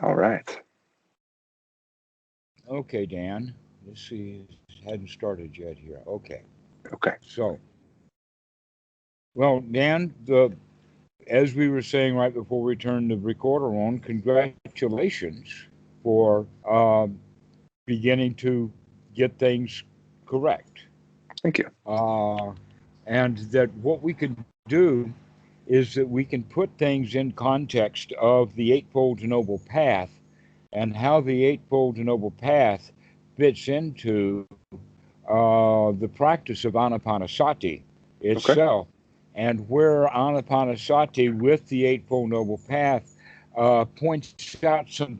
All right. Okay, Dan. Let's see. It hadn't started yet here. Okay. Okay. So, well, Dan, the as we were saying right before we turned the recorder on, congratulations for beginning to get things correct. Thank you. Uh, and that what we can do is that we can put things in context of the Eightfold Noble Path and how the Eightfold Noble Path fits into the practice of Anapanasati Okay. itself, and where Anapanasati with the Eightfold Noble Path points out some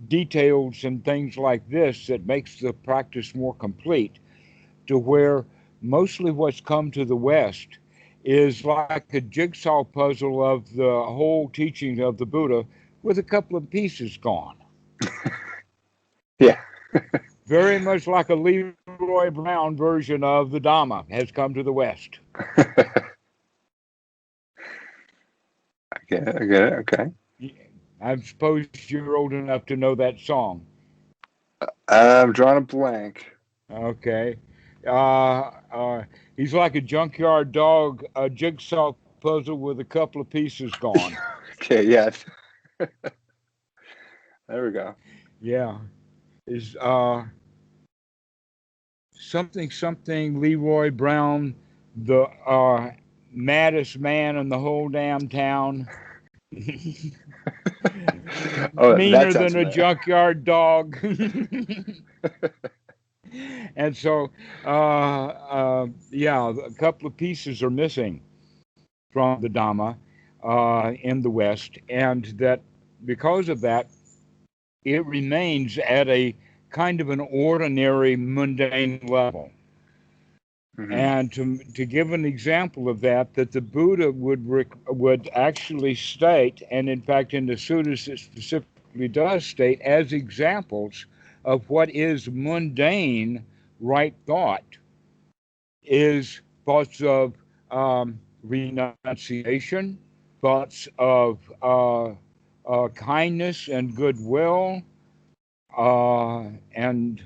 details and things like this that makes the practice more complete, to where mostly what's come to the West is like a jigsaw puzzle of the whole teaching of the Buddha with a couple of pieces gone. Yeah. Very much like a Leroy Brown version of the Dhamma has come to the West. I get it. Okay. I suppose you're old enough to know that song. I'm drawing a blank. Okay. Uh, uh, he's like a junkyard dog, a jigsaw puzzle with a couple of pieces gone. Okay. Yeah. There we go. Yeah. Is something Leroy Brown, the maddest man in the whole damn town, Oh, that meaner sounds than a familiar. junkyard dog. And so, yeah, a couple of pieces are missing from the Dhamma in the West, and that because of that, it remains at a kind of an ordinary, mundane level. Hmm. And to give an example of that, that the Buddha would actually state, and in fact in the suttas it specifically does state as examples of what is mundane right thought, is thoughts of renunciation, thoughts of kindness and goodwill, and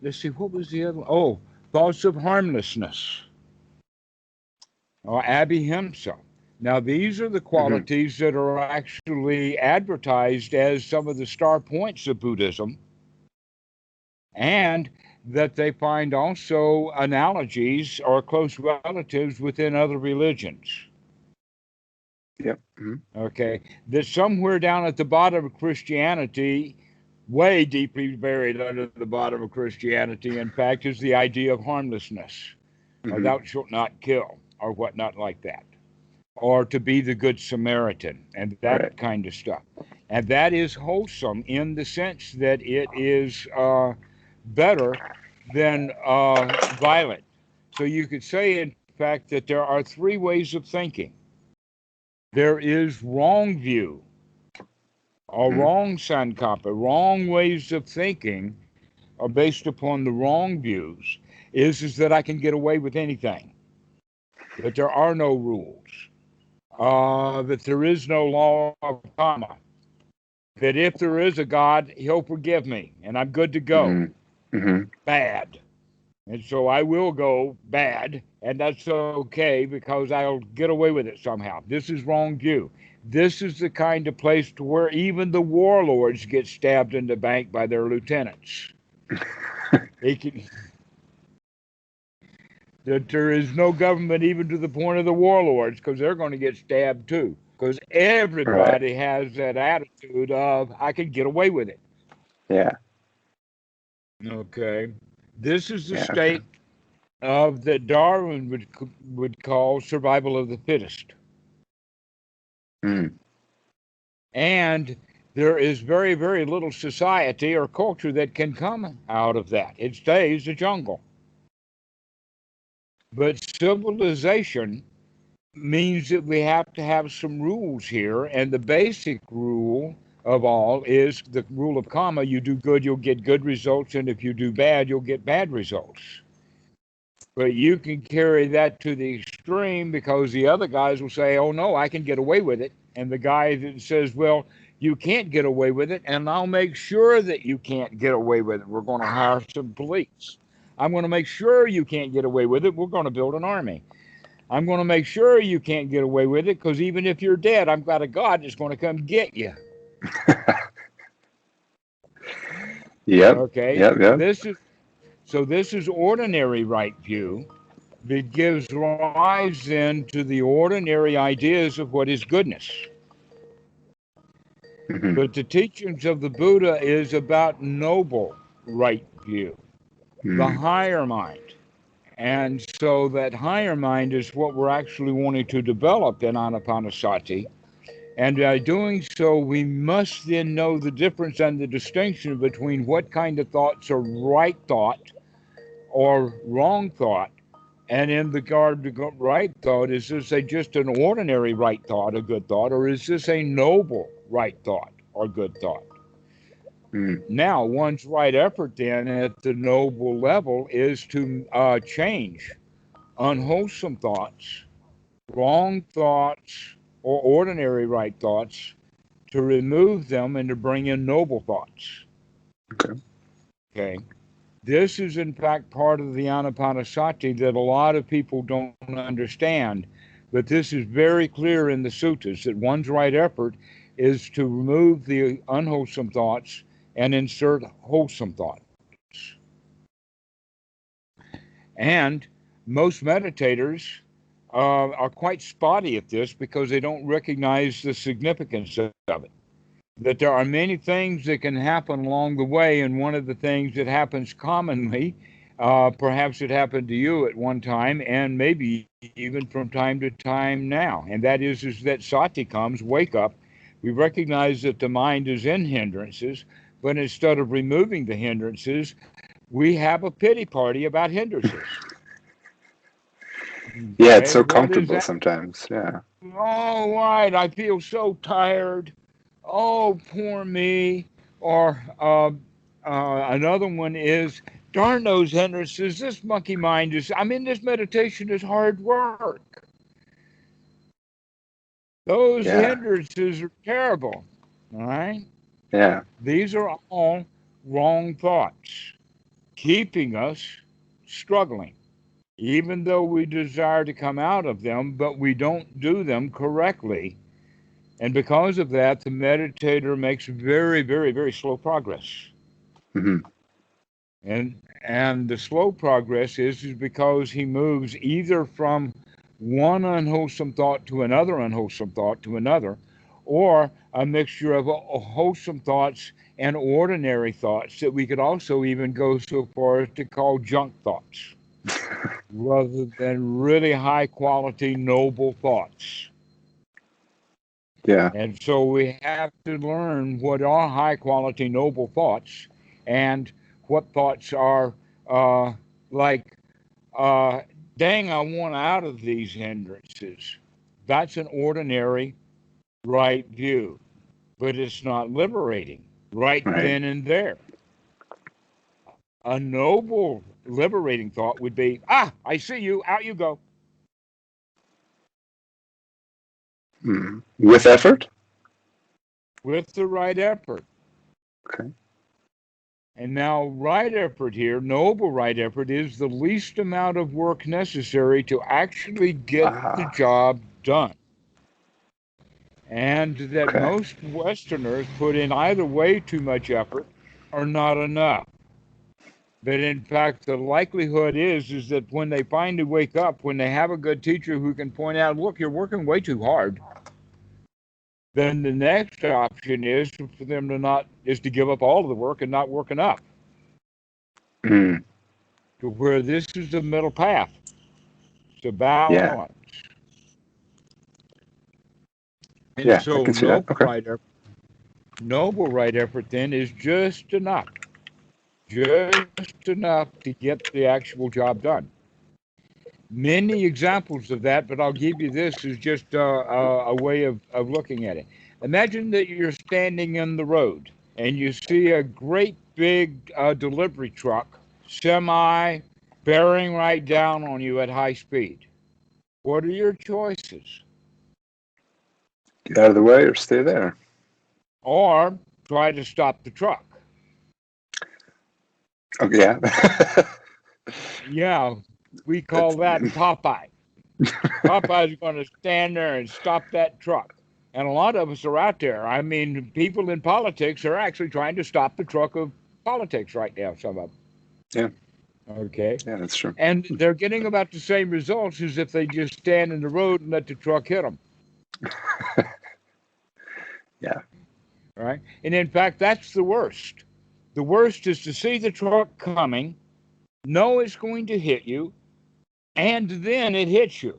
let's see, what was the other one? Oh, thoughts of harmlessness, or abhimsa. Now, these are the Hmm. qualities that are actually advertised as some of the star points of Buddhism, and that they find also analogies or close relatives within other religions. Yep. Hmm. Okay, that somewhere down at the bottom of Christianity, way deeply buried under the bottom of Christianity, in fact, is the idea of harmlessness, or Hmm. thou shalt not kill, or whatnot like that, or to be the good Samaritan, and that Right. kind of stuff. And that is wholesome in the sense that it is better than violent. So you could say, in fact, that there are three ways of thinking. There is wrong view, or Hmm. wrong sankappa, wrong ways of thinking are based upon the wrong views, is that I can get away with anything, that there are no rules, that there is no law of karma, that if there is a God, he'll forgive me and I'm good to go. Hmm. Hmm. Bad. And so I will go bad, and that's okay because I'll get away with it somehow. This is wrong view. This is the kind of place to where even the warlords get stabbed in the bank by their lieutenants. They can, that there is no government even to the point of the warlords because they're going to get stabbed too. Because Right. everybody has that attitude of, I can get away with it. Yeah. Okay. This is the Yeah. Okay. state of that Darwin would call survival of the fittest. Mm. And there is very, very little society or culture that can come out of that. It stays a jungle. But civilization means that we have to have some rules here. And the basic rule of all is the rule of karma: you do good, you'll get good results. And if you do bad, you'll get bad results. But you can carry that to the extreme because the other guys will say, oh no, I can get away with it and the guy that says, well, you can't get away with it, and I'll make sure that you can't get away with it. We're going to hire some police. I'm going to make sure you can't get away with it. We're going to build an army. I'm going to make sure you can't get away with it, because even if you're dead, I've got a God that's going to come get you. Yep. Okay? Yep. Yep. This is ordinary right view that gives rise then to the ordinary ideas of what is goodness. Mm-hmm. But the teachings of the Buddha is about noble right view, the higher mind. And so that higher mind is what we're actually wanting to develop in Anapanasati. And by doing so, we must then know the difference and the distinction between what kind of thoughts are right thought or wrong thought. And in regard to right thought, is this just an ordinary right thought, a good thought, or is this a noble right thought or good thought? Now, one's right effort then at the noble level is to change unwholesome thoughts, wrong thoughts, or ordinary right thoughts, to remove them and to bring in noble thoughts. Okay. This is, in fact, part of the Anapanasati that a lot of people don't understand. But this is very clear in the suttas that one's right effort is to remove the unwholesome thoughts and insert wholesome thoughts. And most meditators are quite spotty at this because they don't recognize the significance of it. That there are many things that can happen along the way, and one of the things that happens commonly, perhaps it happened to you at one time, and maybe even from time to time now, and that is that sati comes, wake up, we recognize that the mind is in hindrances, but instead of removing the hindrances, we have a pity party about hindrances. Yeah, it's so comfortable sometimes. Yeah. Oh, right, I feel so tired. Oh, poor me. Or another one is, darn those hindrances, this monkey mind is, this meditation is hard work. Those hindrances are terrible. All right? Yeah. These are all wrong thoughts, keeping us struggling, even though we desire to come out of them, but we don't do them correctly. And because of that, the meditator makes very, very, very slow progress. Mm-hmm. And the slow progress is because he moves either from one unwholesome thought to another unwholesome thought to another, or a mixture of wholesome thoughts and ordinary thoughts that we could also even go so far as to call junk thoughts, rather than really high quality, noble thoughts. Yeah. And so we have to learn what are high quality, noble thoughts, and what thoughts are dang, I want out of these hindrances. That's an ordinary right view, but it's not liberating right then and there. A noble, liberating thought would be, I see you, out you go. With effort? With the right effort. Okay. And now, right effort here, noble right effort, is the least amount of work necessary to actually get the job done. And that most Westerners put in either way too much effort or not enough. But in fact, the likelihood is that when they finally wake up, when they have a good teacher who can point out, look, you're working way too hard, then the next option is for them to give up all of the work and not work enough. To where this is the middle path. It's a balance. And so I can see that. Okay. Noble right effort then is just enough to get the actual job done. Many examples of that, but I'll give you this as just a way of looking at it. Imagine that you're standing in the road and you see a great big delivery truck, semi, bearing right down on you at high speed. What are your choices? Get out of the way or stay there. or try to stop the truck. Okay, yeah. Yeah, we call that Popeye. Popeye's going to stand there and stop that truck. And a lot of us are out there. I mean, people in politics are actually trying to stop the truck of politics right now, some of them. Yeah. Okay. Yeah, that's true. And they're getting about the same results as if they just stand in the road and let the truck hit them. Yeah. Right. And in fact, that's the worst. The worst is to see the truck coming, know it's going to hit you, and then it hits you.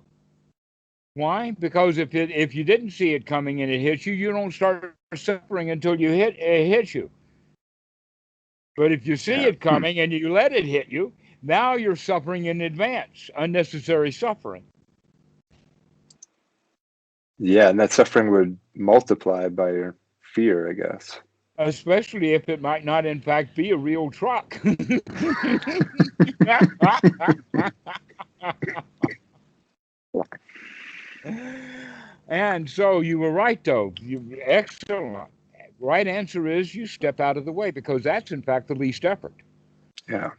Why? Because if you didn't see it coming and it hits you, you don't start suffering until it hits you. But if you see it coming and you let it hit you, now you're suffering in advance, unnecessary suffering. Yeah, and that suffering would multiply by your fear, I guess. Especially if it might not, in fact, be a real truck. And so you were right, though. Excellent. Right answer is you step out of the way, because that's, in fact, the least effort. Yeah.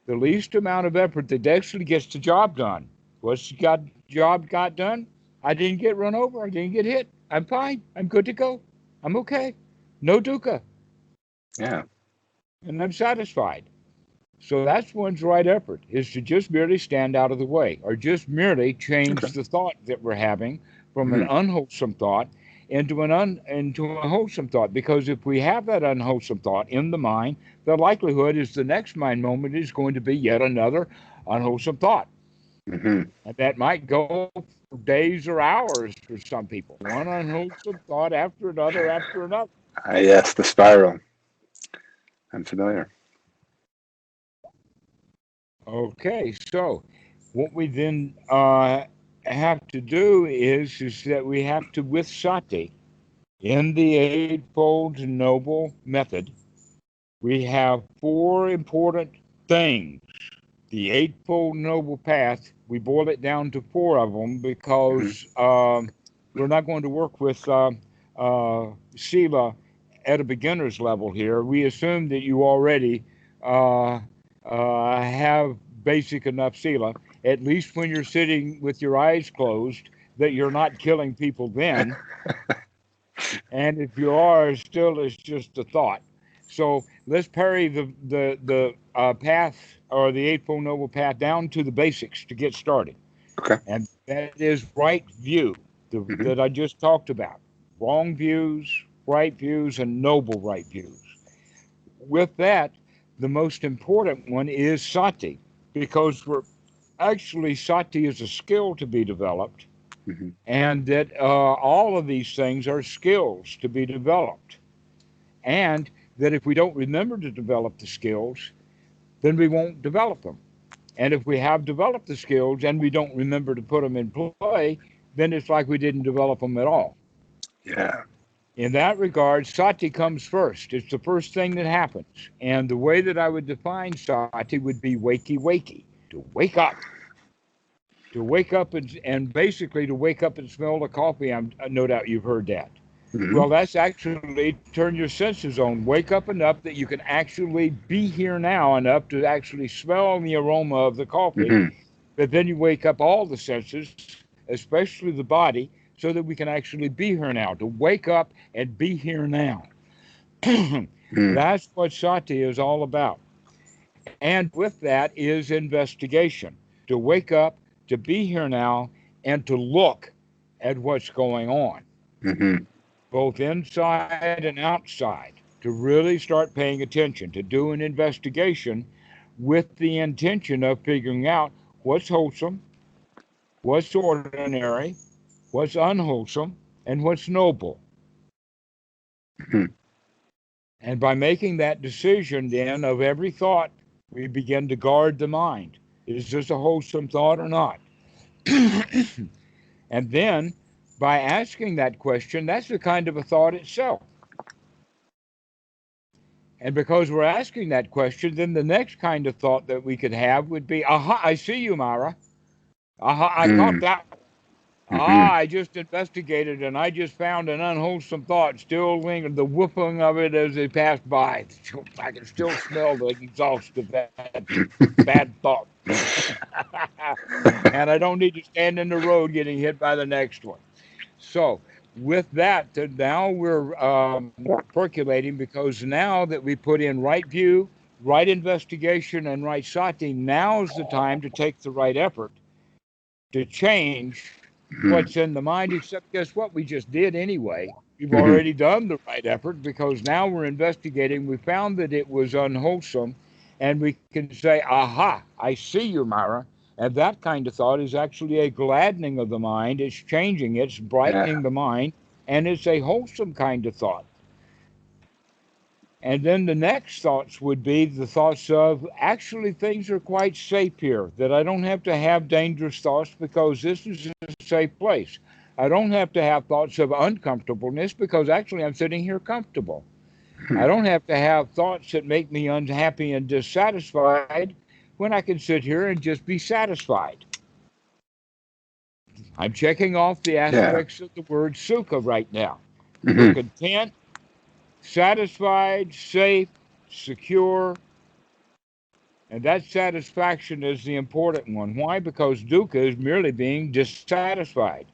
The least amount of effort that actually gets the job done. What's the job got done? I didn't get run over. I didn't get hit. I'm fine. I'm good to go. I'm okay. No dukkha. Yeah. And I'm satisfied. So that's one's right effort, is to just merely stand out of the way, or just merely change the thought that we're having from an unwholesome thought into a wholesome thought. Because if we have that unwholesome thought in the mind, the likelihood is the next mind moment is going to be yet another unwholesome thought. And that might go for days or hours for some people. One unwholesome thought after another after another. Yes, the spiral. I'm familiar. Okay, so what we then have to do is that we have to, with sati, in the Eightfold Noble Method, we have 4 important things. The Eightfold Noble Path, we boil it down to 4 of them because we're not going to work with Sila at a beginner's level here. We assume that you already have basic enough Sila, at least when you're sitting with your eyes closed, that you're not killing people then. And if you are, still it's just a thought. So let's parry the path, or the Eightfold Noble Path, down to the basics to get started. Okay. And that is right view, that I just talked about. Wrong views, right views, and noble right views. With that, the most important one is sati, because sati is a skill to be developed, and that all of these things are skills to be developed. And that if we don't remember to develop the skills, then we won't develop them. And if we have developed the skills and we don't remember to put them in play, then it's like we didn't develop them at all. Yeah. In that regard, sati comes first. It's the first thing that happens. And the way that I would define sati would be wakey, to wake up. To wake up and basically to wake up and smell the coffee. No doubt you've heard that. Well, that's actually turn your senses on. Wake up enough that you can actually be here now enough to actually smell the aroma of the coffee. But then you wake up all the senses, especially the body, so that we can actually be here now. To wake up and be here now. That's what sati is all about. And with that is investigation. To wake up, to be here now, and to look at what's going on. Both inside and outside, to really start paying attention, to do an investigation with the intention of figuring out what's wholesome, what's ordinary, what's unwholesome, and what's noble. And by making that decision then of every thought, we begin to guard the mind. Is this a wholesome thought or not? And then by asking that question, that's the kind of a thought itself. And because we're asking that question, then the next kind of thought that we could have would be, aha, I see you, Mara. Aha, I caught that. Ah, I just investigated and I just found an unwholesome thought still lingering, the whooping of it as they passed by. I can still smell the exhaust of that bad thought. And I don't need to stand in the road getting hit by the next one. So, with that, now we're percolating because now that we put in right view, right investigation, and right sati, now's the time to take the right effort to change Mhm. what's in the mind, except guess what? We just did anyway. We've Mhm. already done the right effort because now we're investigating. We found that it was unwholesome, and we can say, aha, I see you, Myra. And that kind of thought is actually a gladdening of the mind. It's changing, it's Yeah. brightening the mind, and it's a wholesome kind of thought. And then the next thoughts would be the thoughts of actually things are quite safe here, that I don't have to have dangerous thoughts because this is a safe place. I don't have to have thoughts of uncomfortableness because actually I'm sitting here comfortable. I Mhm. don't have to have thoughts that make me unhappy and dissatisfied when I can sit here and just be satisfied. I'm checking off the Yeah. aspects of the word sukha right now. We're Mhm. content, satisfied, safe, secure, and that satisfaction is the important one. Why? Because dukkha is merely being dissatisfied.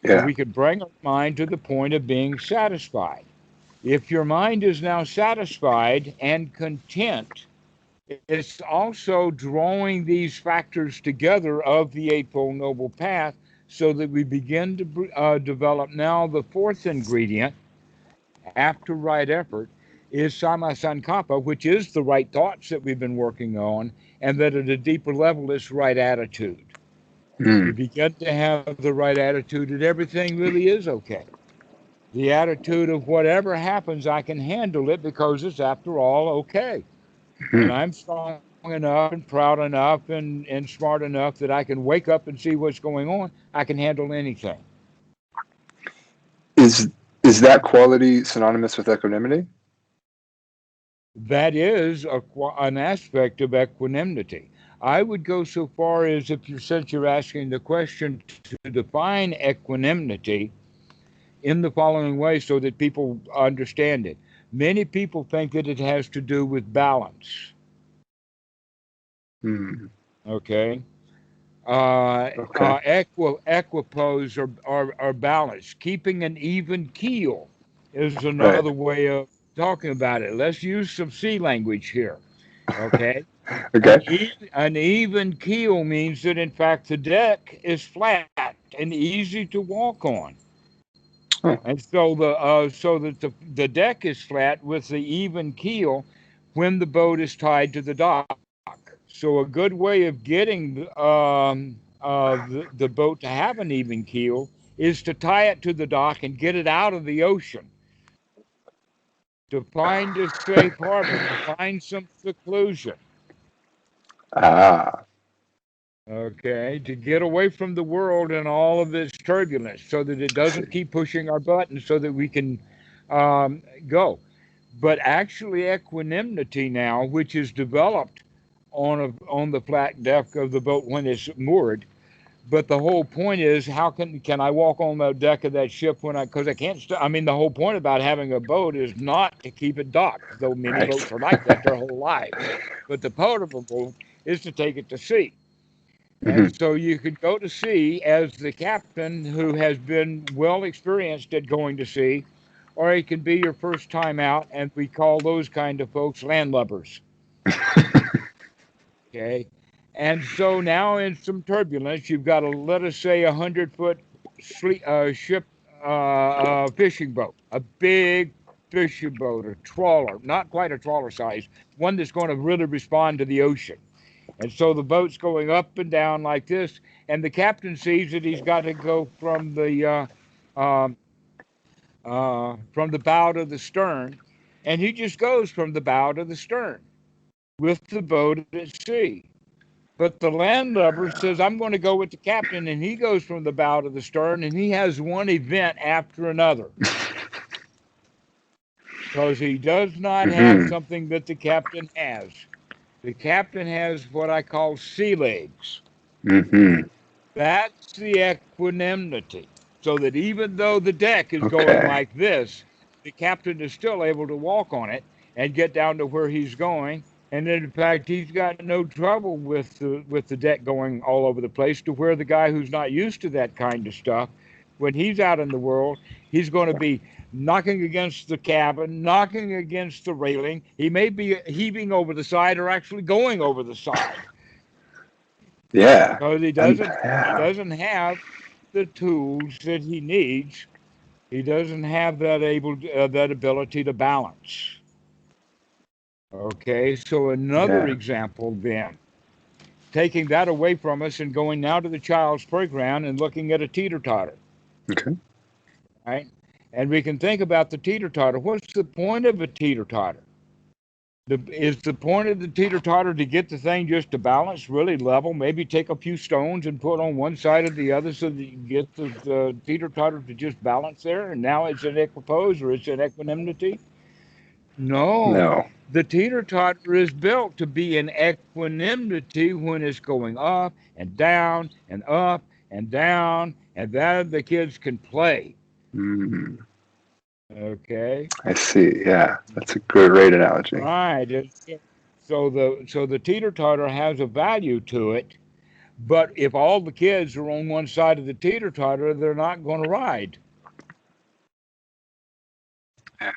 So Yeah. we could bring our mind to the point of being satisfied. If your mind is now satisfied and content, it's also drawing these factors together of the Eightfold Noble Path so that we begin to develop now the fourth ingredient after right effort is sama sankappa, which is the right thoughts that we've been working on, and that at a deeper level is right attitude. We Mhm. begin to have the right attitude that everything really is okay. The attitude of whatever happens, I can handle it because it's, after all, okay. And Mhm. I'm strong enough and proud enough and smart enough that I can wake up and see what's going on. I can handle anything. Is is that quality synonymous with equanimity? That is an aspect of equanimity. I would go so far as, if you, since you're asking the question, to define equanimity in the following way so that people understand it. Many people think that it has to do with balance. Mm. Okay. Okay. Equipoise or balance. Keeping an even keel is Right. another way of talking about it. Let's use some sea language here. Okay. Okay. An even keel means that, in fact, the deck is flat and easy to walk on. Oh. And so that the deck is flat with the even keel when the boat is tied to the dock. So a good way of getting the boat to have an even keel is to tie it to the dock and get it out of the ocean, to find a safe harbor, to find some seclusion. Ah. Okay, to get away from the world and all of its turbulence so that it I see. doesn't keep pushing our buttons so that we can go. But actually, equanimity now, which is developed on the flat deck of the boat when it's moored. But the whole point is, how can I walk on the deck of that ship when because I can't? I mean, the whole point about having a boat is not to keep it docked, though many Right. boats are like that their whole lives. But the point of a boat is to take it to sea. And Mhm. so you could go to sea as the captain who has been well experienced at going to sea, or it can be your first time out, and we call those kind of folks landlubbers. Okay. And so now in some turbulence, you've got a, let us say, 100-foot ship, fishing boat, a big fishing boat, a trawler, not quite a trawler size, one that's going to really respond to the ocean. And so the boat's going up and down like this, and the captain sees that he's got to go from the bow to the stern, and he just goes from the bow to the stern with the boat at sea. But the landlubber says, I'm going to go with the captain, and he goes from the bow to the stern, and he has one event after another because he does not have Mhm. something that the captain has. The captain has what I call sea legs. Mhm. That's the equanimity. So that even though the deck is going Okay. like this, the captain is still able to walk on it and get down to where he's going. And in fact, he's got no trouble with the deck going all over the place, to where the guy who's not used to that kind of stuff, when he's out in the world, he's going to be knocking against the cabin, knocking against the railing. He may be heaving over the side or actually going over the side, Yeah. because he And doesn't he yeah. doesn't have the tools that he needs. He doesn't have that ability to balance. Okay, so another Yeah. example then, taking that away from us and going now to the child's playground and looking at a teeter-totter, Okay. right? And we can think about the teeter-totter. What's the point of a teeter-totter? Is the point of the teeter-totter to get the thing just to balance, really level, maybe take a few stones and put on one side or the other so that you get the teeter-totter to just balance there, and now it's in equipoise or it's in equanimity? No. No. The teeter-totter is built to be in equanimity when it's going up and down and up and down, and that the kids can play. Mm, Okay. I see. Yeah. That's a great analogy. Right. So the teeter-totter has a value to it, but if all the kids are on one side of the teeter-totter, they're not going to ride. Yeah.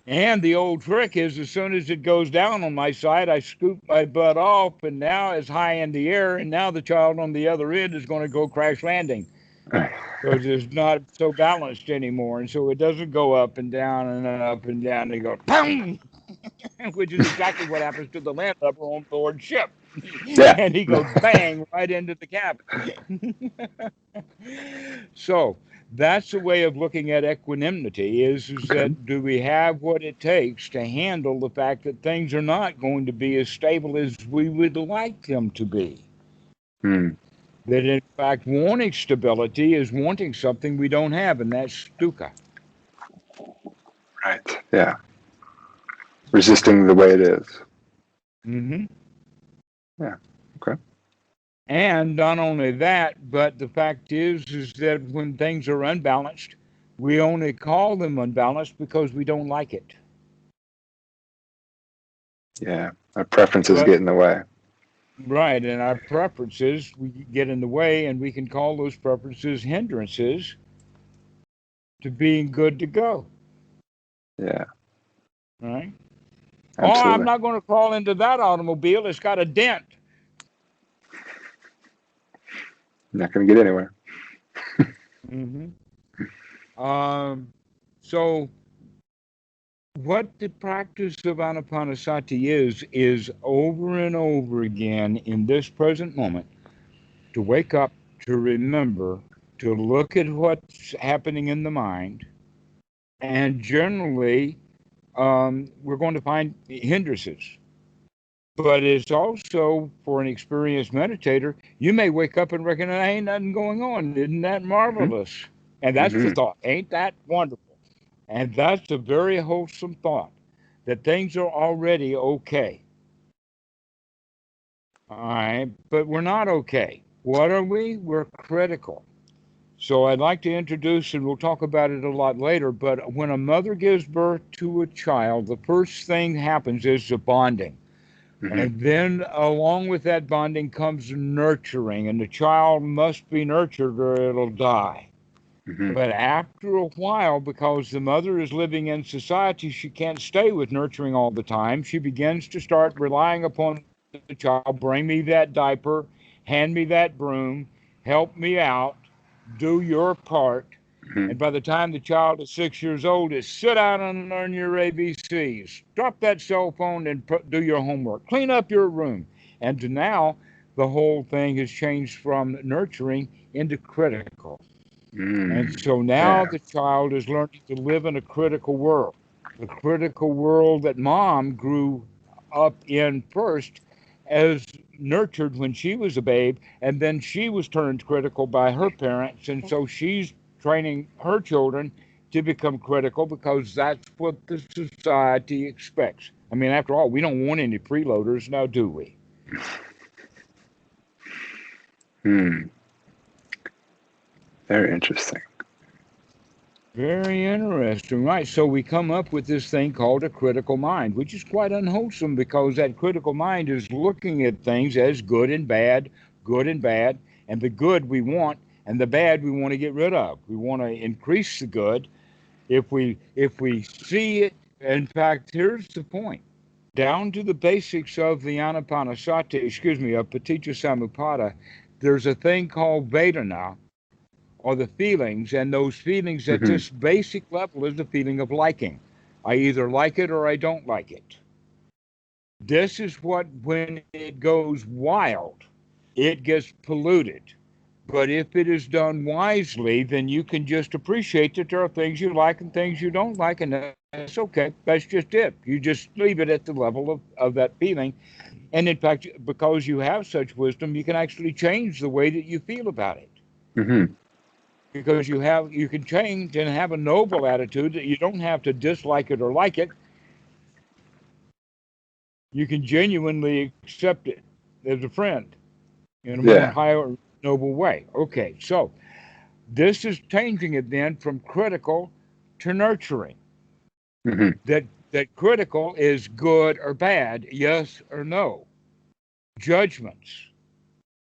And the old trick is, as soon as it goes down on my side, I scoop my butt off, and now it's high in the air, and now the child on the other end is going to go crash landing, because it's not so balanced anymore. And so it doesn't go up and down and up and down. They go, boom, which is exactly what happens to the landlubber on board ship. Yeah. And he goes bang right into the cabin. So that's a way of looking at equanimity, is Okay. that do we have what it takes to handle the fact that things are not going to be as stable as we would like them to be? Mm, That in fact, wanting stability is wanting something we don't have, and that's dukkha. right. Yeah. Resisting the way it is. Hmm. Yeah. Okay. And not only that, but the fact is that when things are unbalanced, we only call them unbalanced because we don't like it. Yeah. Our preferences But get in the way. right, and our preferences we get in the way, and we can call those preferences hindrances to being good to go. Yeah. Right? Oh, I'm Absolutely. not going to crawl into that automobile. It's got a dent. Not going to get anywhere. Hmm. So what the practice of anapanasati is over and over again in this present moment, to wake up, to remember, to look at what's happening in the mind, and generally we're going to find hindrances. But it's also, for an experienced meditator, you may wake up and recognize ain't nothing going on. Isn't that Mm-hmm. marvelous? And that's the Mm-hmm. thought. Ain't that wonderful? And that's a very wholesome thought, that things are already okay. All right. But we're not okay. What are we? We're critical. So I'd like to introduce, and we'll talk about it a lot later, but when a mother gives birth to a child, the first thing happens is the bonding. Mm-hmm. And then along with that bonding comes nurturing, and the child must be nurtured or it'll die. Mm-hmm. But after a while, because the mother is living in society, she can't stay with nurturing all the time. She begins to start relying upon the child. Bring me that diaper, hand me that broom, help me out, do your part. Mm-hmm. And by the time the child is 6 years old, is sit down and learn your ABCs. Drop that cell phone and do your homework. Clean up your room. And now the whole thing has changed from nurturing into critical. And Mm. so now Yeah. the child is learning to live in a critical world, the critical world that mom grew up in first, as nurtured when she was a babe, and then she was turned critical by her parents. And so she's training her children to become critical because that's what the society expects. I mean, after all, we don't want any freeloaders now, do we? Hmm. Very interesting. Very interesting, right? So we come up with this thing called a critical mind, which is quite unwholesome because that critical mind is looking at things as good and bad, and the good we want, and the bad we want to get rid of. We want to increase the good. If we see it, in fact, here's the point. Down to the basics of the Anapanasati, of Paticca Samuppada, there's a thing called Vedana, or the feelings, and those feelings at Hmm. this basic level is the feeling of liking. I either like it or I don't like it. This is what, when it goes wild, it gets polluted. But if it is done wisely, then you can just appreciate that there are things you like and things you don't like, and that's okay. That's just it. You just leave it at the level of that feeling. And in fact, because you have such wisdom, you can actually change the way that you feel about it. Hmm. Because you can change and have a noble attitude that you don't have to dislike it or like it. You can genuinely accept it as a friend in a more Yeah. higher, noble way. Okay, so this is changing it then from critical to nurturing. Hmm. That critical is good or bad, yes or no, judgments,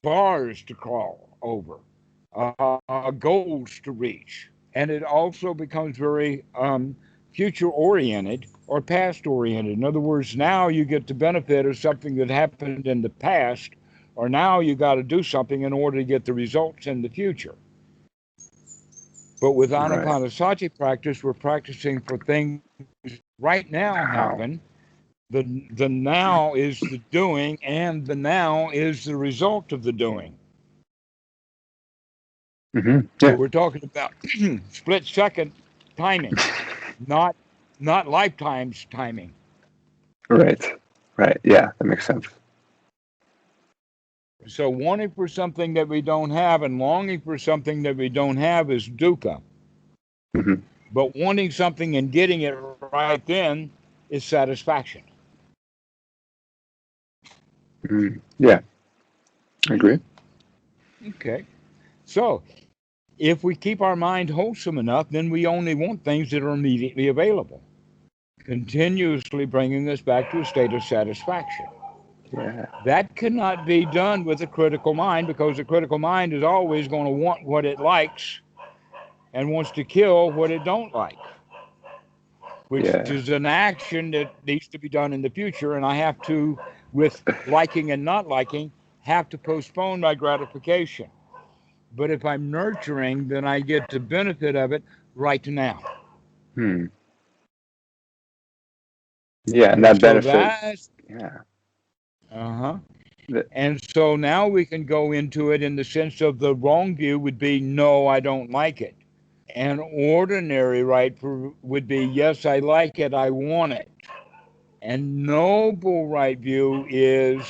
bars to crawl over, goals to reach. And it also becomes very future oriented or past oriented. In other words, now you get the benefit of something that happened in the past, or now you got to do something in order to get the results in the future. But with Right. Anapanasati practice, we're practicing for things right now Now. happen. The now is the doing, and the now is the result of the doing. Hmm. So Yeah. we're talking about split second timing, not lifetimes timing. Right. Right. Yeah, that makes sense. So wanting for something that we don't have and longing for something that we don't have is dukkha. Hmm. But wanting something and getting it right then is satisfaction. Yeah, I agree. Okay. So if we keep our mind wholesome enough, then we only want things that are immediately available, continuously bringing us back to a state of satisfaction. Yeah. That cannot be done with a critical mind because the critical mind is always going to want what it likes and wants to kill what it don't like, which Yeah. is an action that needs to be done in the future. And I have to, with liking and not liking, have to postpone my gratification. But if I'm nurturing, then I get the benefit of it right now. Hmm. Yeah, and And that so benefit. that's, Yeah. uh-huh. That, And so now we can go into it in the sense of the wrong view would be, no, I don't like it. An ordinary right would be, yes, I like it, I want it. And noble right view is,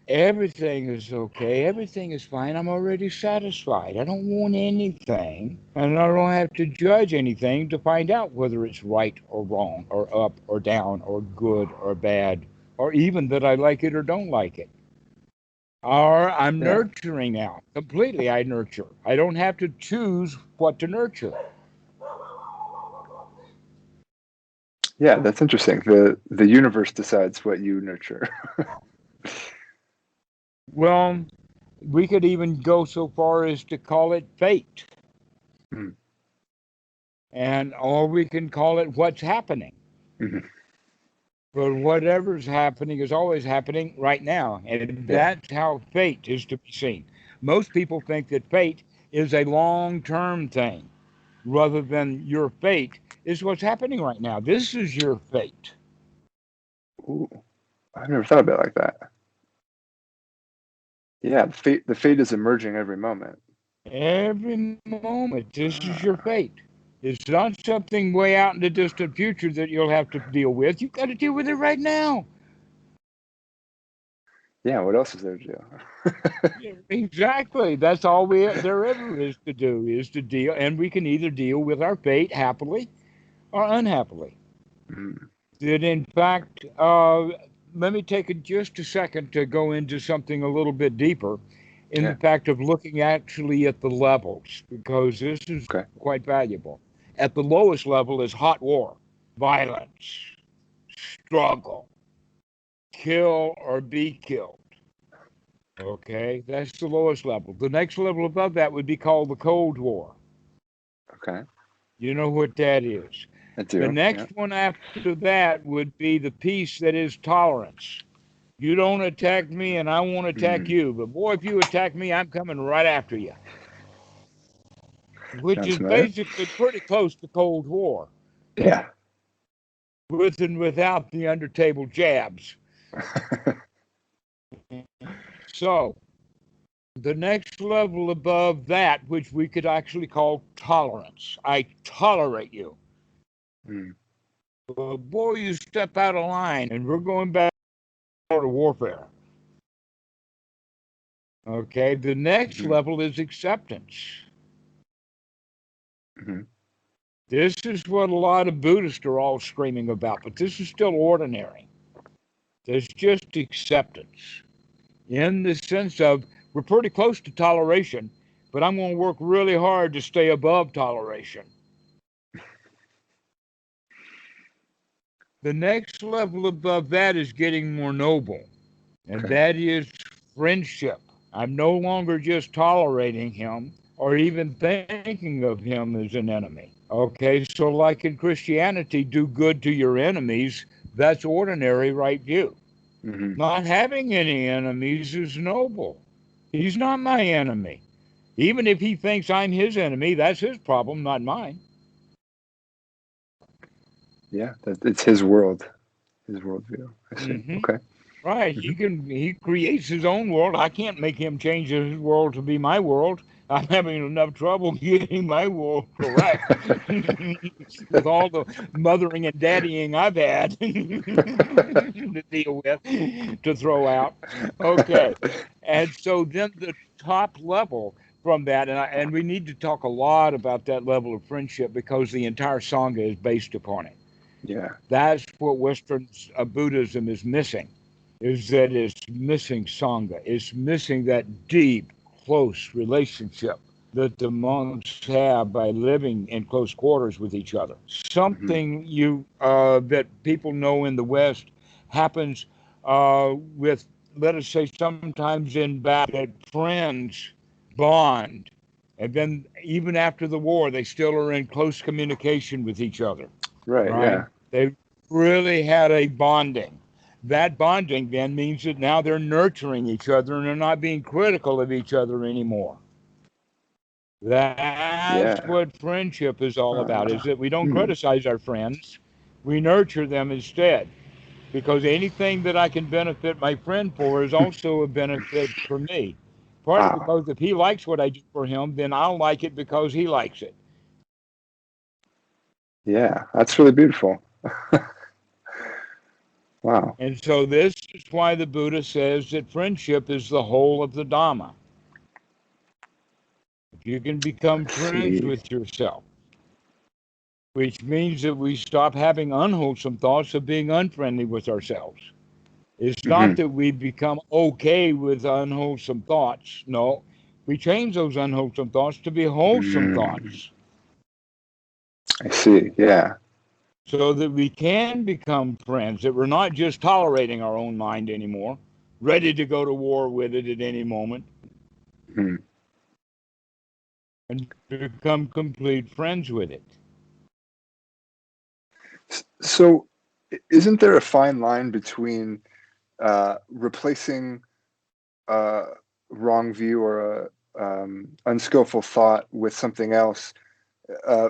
everything is okay, everything is fine, I'm already satisfied. I don't want anything, and I don't have to judge anything to find out whether it's right or wrong, or up or down, or good or bad, or even that I like it or don't like it. Or I'm yeah. nurturing now. Completely, I nurture. I don't have to choose what to nurture. Yeah, that's interesting. The universe decides what you nurture. Well, we could even go so far as to call it fate, Hmm. and or we can call it what's happening. Hmm. But whatever's happening is always happening right now, and Yeah. that's how fate is to be seen. Most people think that fate is a long-term thing, rather than your fate is what's happening right now. This is your fate. Ooh, I've never thought about it like that. Yeah, the fate is emerging every moment. Every moment, this is your Ah. fate. It's not something way out in the distant future that you'll have to deal with. You've got to deal with it right now. Yeah, what else is there to do? Yeah, exactly. That's all there ever is to do is to deal, and we can either deal with our fate happily or unhappily. Mm. That in fact, let me take just a second to go into something a little bit deeper. in Yeah. the fact of looking actually at the levels, because this is Okay. quite valuable. At the lowest level is hot war, violence, struggle, kill or be killed. Okay, that's the lowest level. The next level above that would be called the Cold War. Okay. You know what that is. I The do. Yeah. next one after that would be the peace that is tolerance. You don't attack me and I won't attack Mm. you. But boy, if you attack me, I'm coming right after you. Which Sounds is familiar. basically pretty close to Cold War, Yeah. with and without the under-table jabs. So the next level above that, which we could actually call tolerance. I tolerate you. Mm. But boy, you step out of line and we're going back to warfare. Okay, the next Mm-hmm. level is acceptance. Mm-hmm. This is what a lot of Buddhists are all screaming about, but this is still ordinary. There's just acceptance in the sense of we're pretty close to toleration, but I'm going to work really hard to stay above toleration. The next level above that is getting more noble, and Okay. that is friendship. I'm no longer just tolerating him or even thinking of him as an enemy. Okay, so like in Christianity, do good to your enemies, that's ordinary right view. Mm-hmm. Not having any enemies is noble. He's not my enemy. Even if he thinks I'm his enemy, that's his problem, not mine. Yeah. It's his world. His worldview. I see. Hmm. Okay. Right. Mm-hmm. He creates his own world. I can't make him change his world to be my world. I'm having enough trouble getting my world correct with all the mothering and daddying I've had to deal with, to throw out. Okay. And so then the top level from that, and we need to talk a lot about that level of friendship because the entire Sangha is based upon it. Yeah. That's what Western Buddhism is missing, is that it's missing Sangha. It's missing that deep, close relationship that the monks have by living in close quarters with each other. Mm-hmm. Something that people know in the West happens with, let us say, sometimes in battle, that friends bond. And then even after the war, they still are in close communication with each other, Right. right? Yeah. They really had a bonding. That bonding then means that now they're nurturing each other and they're not being critical of each other anymore. That's Yeah. what friendship is all about, is that we don't Hmm. criticize our friends, we nurture them instead. Because anything that I can benefit my friend for is also a benefit for me. Partly Wow. because if he likes what I do for him, then I'll like it because he likes it. Yeah. That's really beautiful. Wow. And so this is why the Buddha says that friendship is the whole of the Dhamma. If you can become I friends see. with yourself, which means that we stop having unwholesome thoughts of being unfriendly with ourselves. It's Mm-hmm. not that we become okay with unwholesome thoughts. No, we change those unwholesome thoughts to be wholesome Mm. thoughts I see. Yeah. so that we can become friends, that we're not just tolerating our own mind anymore, ready to go to war with it at any moment, Hmm. and become complete friends with it. So, isn't there a fine line between replacing a wrong view or a unskillful thought with something else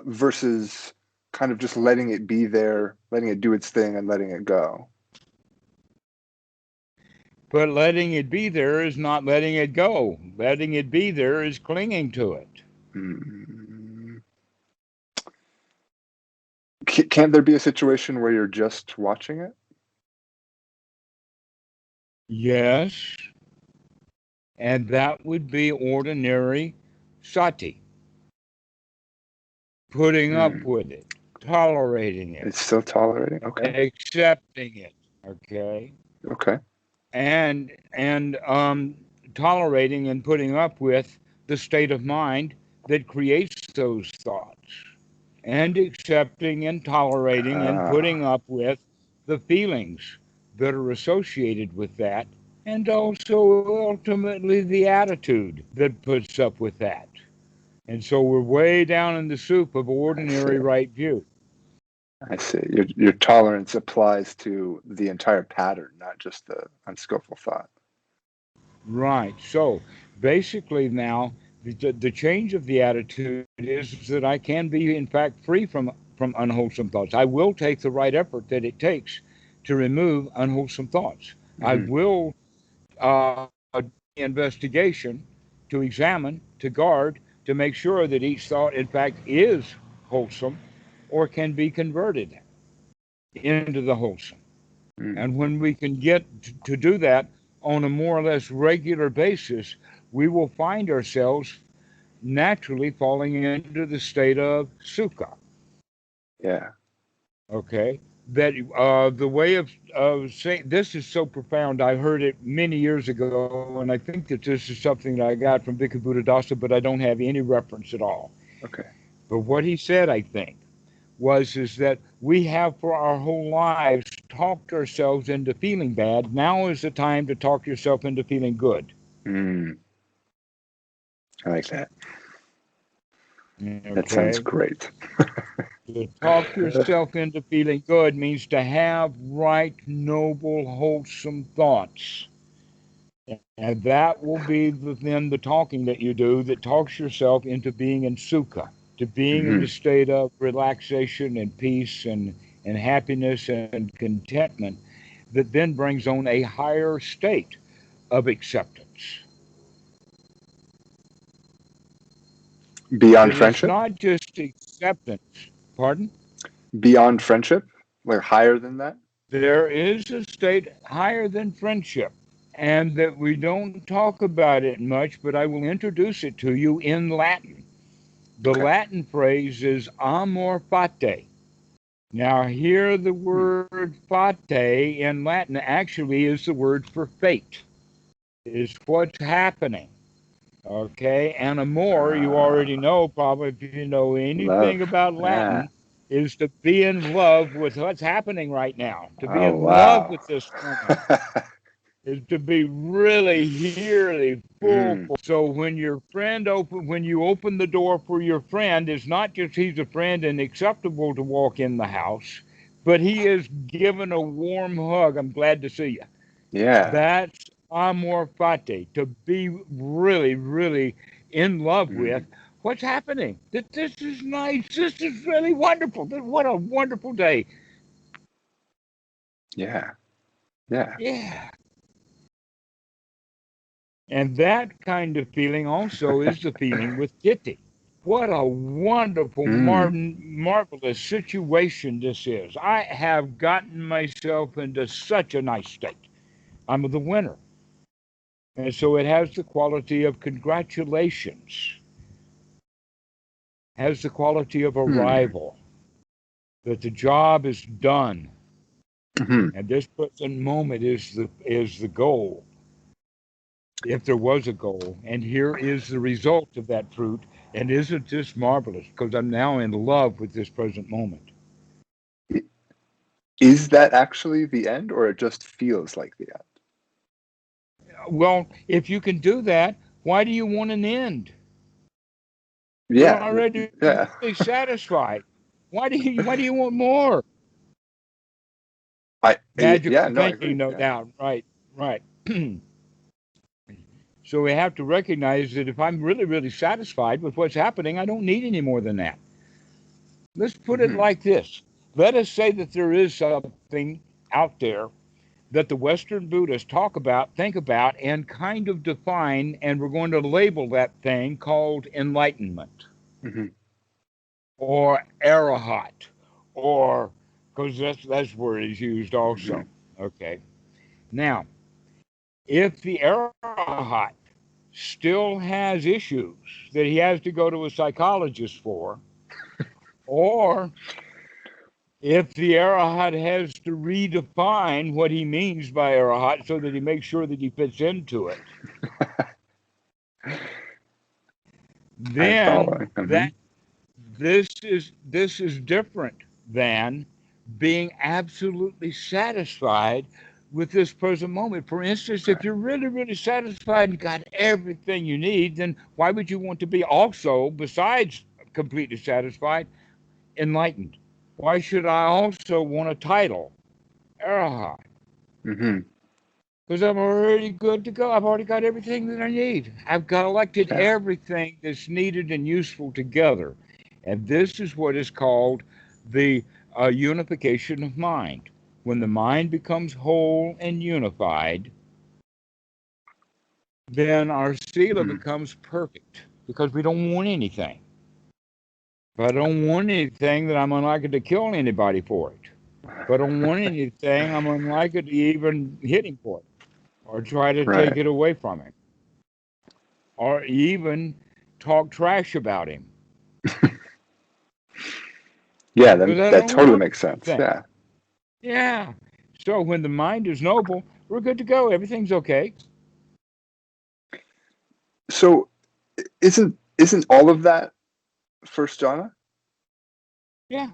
versus kind of just letting it be there, letting it do its thing, and letting it go? But letting it be there is not letting it go. Letting it be there is clinging to it. Mm. Can't there be a situation where you're just watching it? Yes, and that would be ordinary sati, putting up Mm. with it, tolerating it, It's still tolerating. Okay. accepting it, okay? Okay. And tolerating and putting up with the state of mind that creates those thoughts, and accepting and tolerating and Ah, putting up with the feelings that are associated with that, and also ultimately the attitude that puts up with that. And so we're way down in the soup of I see. ordinary right view. I see. Your tolerance applies to the entire pattern, not just the unskillful thought. Right. So basically, now the change of the attitude is that I can be, in fact, free from unwholesome thoughts. I will take the right effort that it takes to remove unwholesome thoughts. I Hmm. will investigation to examine, to guard, to make sure that each thought, in fact, is wholesome or can be converted into the wholesome. Mm. And when we can get to do that on a more or less regular basis, we will find ourselves naturally falling into the state of sukha. Yeah. Okay, that the way of saying this is so profound. I heard it many years ago, and I think that this is something that I got from Bhikkhu Buddhadasa, but I don't have any reference at all. Okay. But what he said, I think, was is that we have for our whole lives talked ourselves into feeling bad. Now is the time to talk yourself into feeling good. Mm. I like that. That sounds Okay. great. To talk yourself into feeling good means to have right, noble, wholesome thoughts. And that will be then the talking that you do that talks yourself into being in sukha, to being in the Hmm. state of relaxation and peace and happiness and contentment that then brings on a higher state of acceptance. Beyond That it's friendship? not just acceptance, pardon? Beyond friendship? Like higher than that? There is a state higher than friendship, and that we don't talk about it much, but I will introduce it to you in Latin. The Okay. Latin phrase is amor fati. Now, here the Hmm. word fate in Latin actually is the word for fate, is what's happening. Okay, and amor, you Ah, already know, probably if you know love. anything about Yeah. Latin, is to be in love with what's happening right now, to be Oh, in love wow. with this moment, is to be really, really full. Mm. So when you open the door for your friend, it's not just he's a friend and acceptable to walk in the house, but he is given a warm hug. I'm glad to see you. Yeah. That's amor fati, to be really, really in love with Mm. what's happening. That this is nice. This is really wonderful. What a wonderful day. Yeah. Yeah. Yeah. And that kind of feeling also is the feeling with Titi. What a wonderful, Mm. marvelous situation this is. I have gotten myself into such a nice state. I'm the winner. And so it has the quality of congratulations, has the quality of Mm. arrival, that the job is done. Hmm. And this present moment is the goal, if there was a goal. And here is the result of that fruit. And isn't this marvelous? Because I'm now in love with this present moment. Is that actually the end, or it just feels like the end? Well, if you can do that, why do you want an end? You're Yeah. already Yeah. really satisfied. Why do you want more? Yeah. Magical No, I thinking, agree. no Yeah. doubt. Right, right. So we have to recognize that if I'm really, really satisfied with what's happening, I don't need any more than that. Let's put it Hmm. like this. Let us say that there is something out there that the Western Buddhists talk about, think about, and kind of define, and we're going to label that thing called enlightenment Hmm. or arahat, or because that's where it is used Hmm. also. Okay. Now, if the arahat still has issues that he has to go to a psychologist for, or If the Arahat has to redefine what he means by Arahat so that he makes sure that he fits into it, I'm then following. Mm-hmm. that this is different than being absolutely satisfied with this present moment. For instance, if Right. you're really, really satisfied and got everything you need, then why would you want to be also, besides completely satisfied, enlightened? Why should I also want a title, Arahat? Mm-hmm. Because I'm already good to go. I've already got everything that I need. I've collected Yeah. everything that's needed and useful together. And this is what is called the unification of mind. When the mind becomes whole and unified, then our sila Mm. becomes perfect because we don't want anything. If I don't want anything, then I'm unlikely to kill anybody for it. If I don't want anything, I'm unlikely to even hit him for it or try to take Right. it away from him, or even talk trash about him Yeah, because I that don't totally want makes sense. anything. Yeah. Yeah. So when the mind is noble, we're good to go. Everything's okay. So isn't all of that first jhana? Yeah.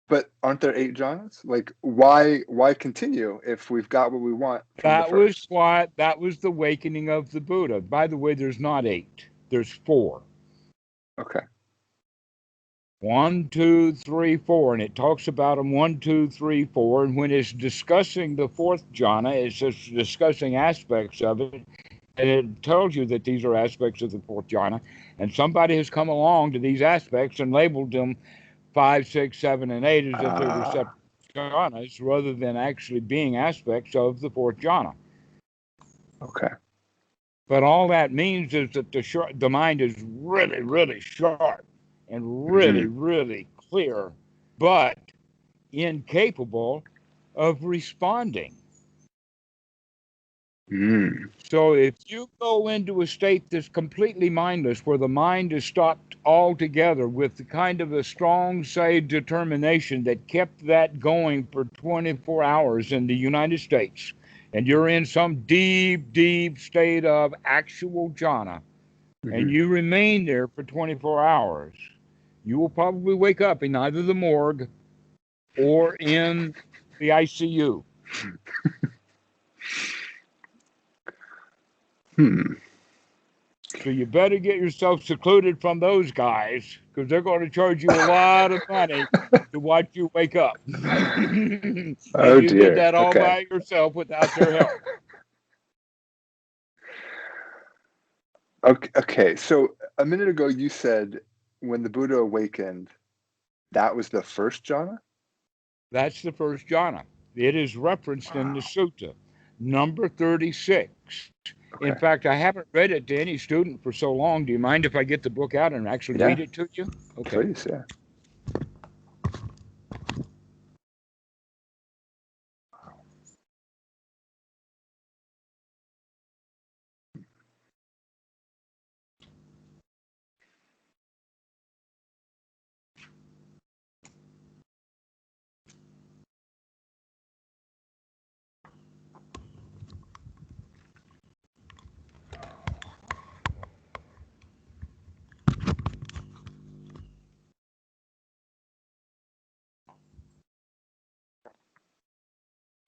But aren't there 8 jhanas? Like why continue if we've got what we want from the That was first? why that was the awakening of the Buddha. By the way, there's not 8. There's 4. Okay. 1, 2, 3, 4, and it talks about them 1, 2, 3, 4. And when it's discussing the fourth jhana, it's just discussing aspects of it, and it tells you that these are aspects of the fourth jhana. And somebody has come along to these aspects and labeled them 5, 6, 7, and 8 as if they were separate Ah, jhanas, rather than actually being aspects of the fourth jhana. okay. But all that means is that the mind is really, really sharp and really, Mm-hmm. really clear, but incapable of responding. Mm. So if you go into a state that's completely mindless, where the mind is stopped altogether with the kind of a strong, say, determination that kept that going for 24 hours in the United States, and you're in some deep, deep state of actual jhana, and Mm-hmm. you remain there for 24 hours, you will probably wake up in either the morgue or in the ICU. Hmm. So you better get yourself secluded from those guys because they're going to charge you a lot of money to watch you wake up. And Oh you did dear. that all Okay. by yourself without their help. Okay. Okay. So a minute ago you said when the Buddha awakened, that was the first jhana? That's the first jhana. It is referenced in the Wow. Suta, number 36. In Okay. fact, I haven't read it to any student for so long. Do you mind if I get the book out and actually Yeah, read it to you? Okay. please. Yeah.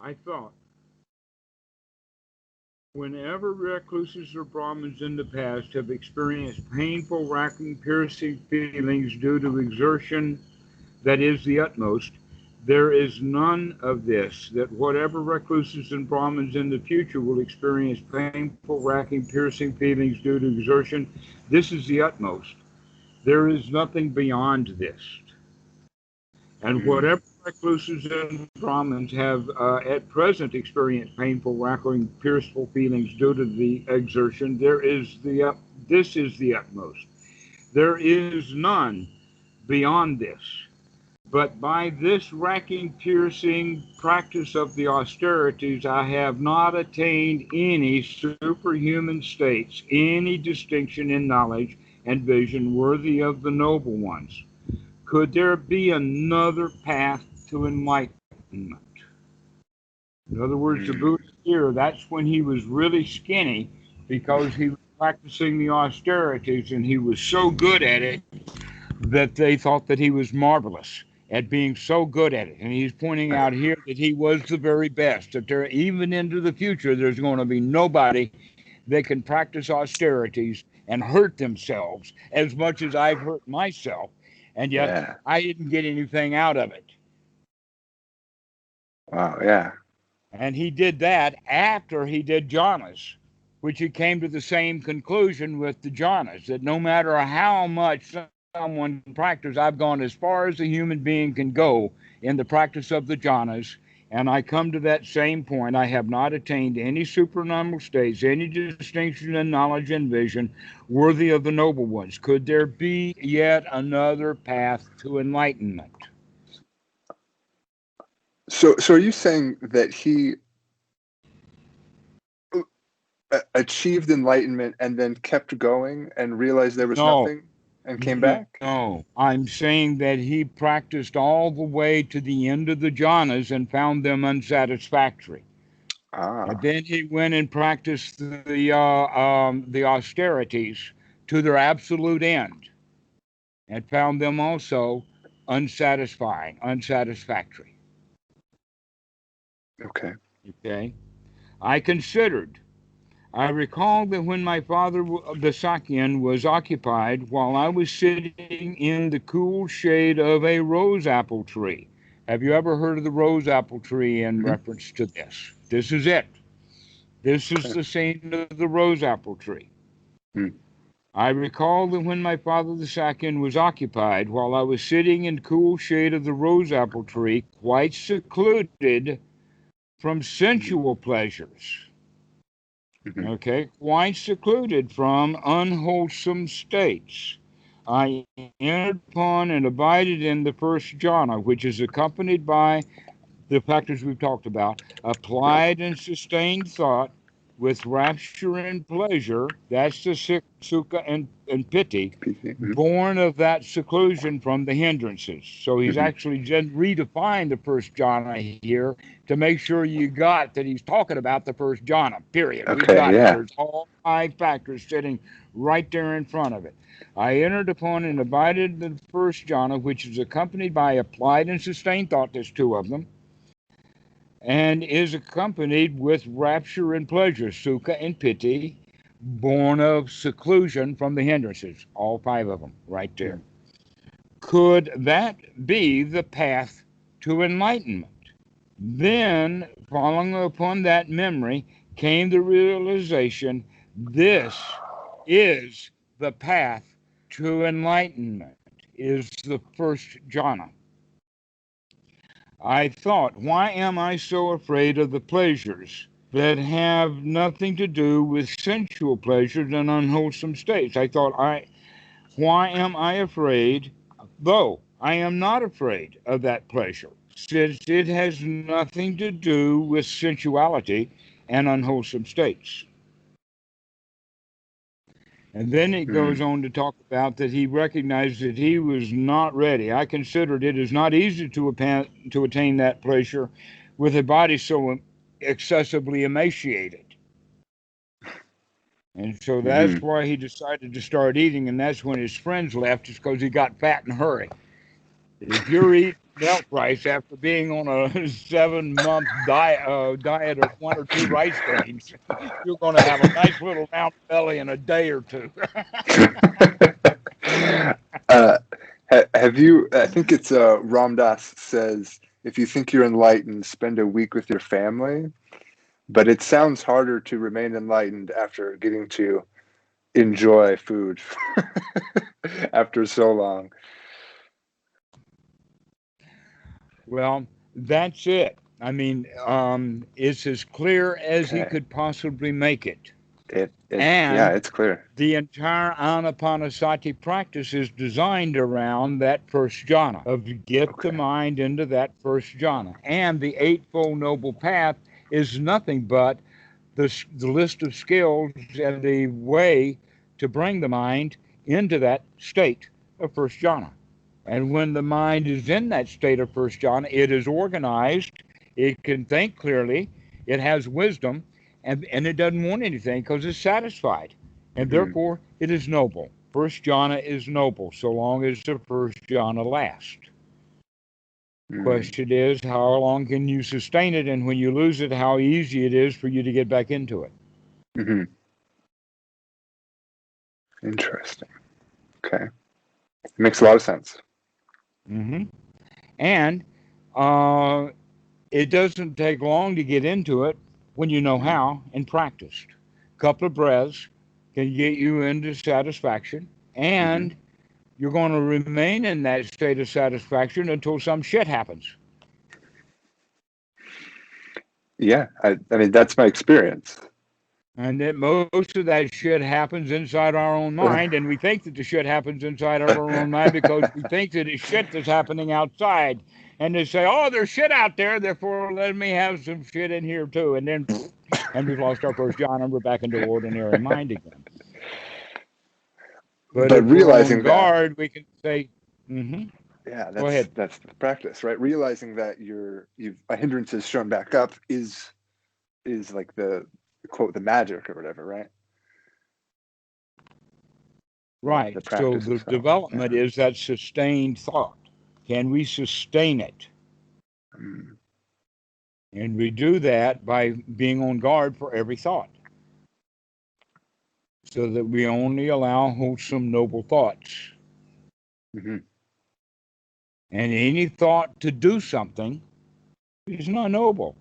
I thought, whenever recluses or Brahmins in the past have experienced painful, racking, piercing feelings due to exertion that is the utmost, there is none of this, that whatever recluses and Brahmins in the future will experience painful, racking, piercing feelings due to exertion, this is the utmost. There is nothing beyond this. And Mm. whatever recluses and Brahmins have at present experienced painful, rackling, pierceful feelings due to the exertion, this is the utmost. There is none beyond this. But by this racking, piercing practice of the austerities, I have not attained any superhuman states, any distinction in knowledge and vision worthy of the noble ones. could there be another path to enlightenment? In other words, the Buddha here, that's when he was really skinny because he was practicing the austerities and he was so good at it that they thought that he was marvelous at being so good at it. And he's pointing out here that he was the very best, that there, even into the future, there's going to be nobody that can practice austerities and hurt themselves as much as I've hurt myself. And yet Yeah. I didn't get anything out of it. Wow. Yeah. And he did that after he did jhanas, which he came to the same conclusion with the jhanas, that no matter how much someone practices, I've gone as far as a human being can go in the practice of the jhanas, and I come to that same point. I have not attained any supernormal states, any distinction in knowledge and vision worthy of the noble ones. Could there be yet another path to enlightenment? So are you saying that he achieved enlightenment and then kept going and realized there was nothing and came back? No, I'm saying that he practiced all the way to the end of the jhanas and found them unsatisfactory. And then he went and practiced the austerities to their absolute end and found them also unsatisfactory. Okay. I recall that when my father, the Sakyan, was occupied while I was sitting in the cool shade of a rose apple tree. Have you ever heard of the rose apple tree in reference to this? This is it. This is the scene of the rose apple tree. I recall that when my father, the Sakyan, was occupied while I was sitting in cool shade of the rose apple tree, quite secluded from sensual pleasures. Quite secluded from unwholesome states. I entered upon and abided in the first jhana, which is accompanied by the factors we've talked about, applied and sustained thought with rapture and pleasure. That's the sukha and piti, born of that seclusion from the hindrances. So he's actually redefined the first jhana here to make sure you got that he's talking about the first jhana, period. We've got it. There's all 5 factors sitting right there in front of it. I entered upon and abided in the first jhana, which is accompanied by applied and sustained thought. There's 2 of them. And is accompanied with rapture and pleasure, sukha and piti, born of seclusion from the hindrances. All 5 of them right there. Could that be the path to enlightenment? Then, following upon that memory, came the realization, this is the path to enlightenment, is the first jhana. I thought, why am I so afraid of the pleasures that have nothing to do with sensual pleasures and unwholesome states? I thought, why am I afraid, though I am not afraid of that pleasure, since it has nothing to do with sensuality and unwholesome states? And then it goes on to talk about that he recognized that he was not ready. I considered it is not easy to attain that pleasure with a body so excessively emaciated. And so that's why he decided to start eating, and that's when his friends left, just because he got fat in a hurry. If you're eating milk rice after being on a 7-month diet of 1 or 2 rice grains, you're going to have a nice little round belly in a day or 2. Have you, I think it's Ram Dass says, if you think you're enlightened, spend a week with your family. But it sounds harder to remain enlightened after getting to enjoy food after so long. Well, that's it. I mean, it's as clear as he could possibly make it. Yeah, it's clear. The entire Anapanasati practice is designed around that first jhana, of get the mind into that first jhana. And the Eightfold Noble Path is nothing but the list of skills and the way to bring the mind into that state of first jhana. And when the mind is in that state of first jhana, it is organized, it can think clearly, it has wisdom, and it doesn't want anything because it's satisfied. And Mm-hmm. therefore, it is noble. First jhana is noble so long as the first jhana lasts. Question is, how long can you sustain it? And when you lose it, how easy it is for you to get back into it. Mm-hmm. Interesting. Okay. It makes a lot of sense. Mm-hmm. And it doesn't take long to get into it when you know how and practiced. A couple of breaths can get you into satisfaction, and you're going to remain in that state of satisfaction until some shit happens. Yeah, I mean, that's my experience. And that most of that shit happens inside our own mind, and we think that the shit happens inside of our own mind because we think that it's shit that's happening outside. And they say, oh, there's shit out there, therefore let me have some shit in here too. And then, and we've lost our first jhana and we're back into ordinary mind again. But But if we're on realizing that, guard, we can say, yeah, go ahead. that's the practice, right? Realizing that you've a hindrance is shown back up is like the quote, the magic or whatever, right? Right. The So practice the itself. development is that sustained thought. Can we sustain it? Mm. And we do that by being on guard for every thought, so that we only allow wholesome, noble thoughts. Mm-hmm. And any thought to do something is not noble.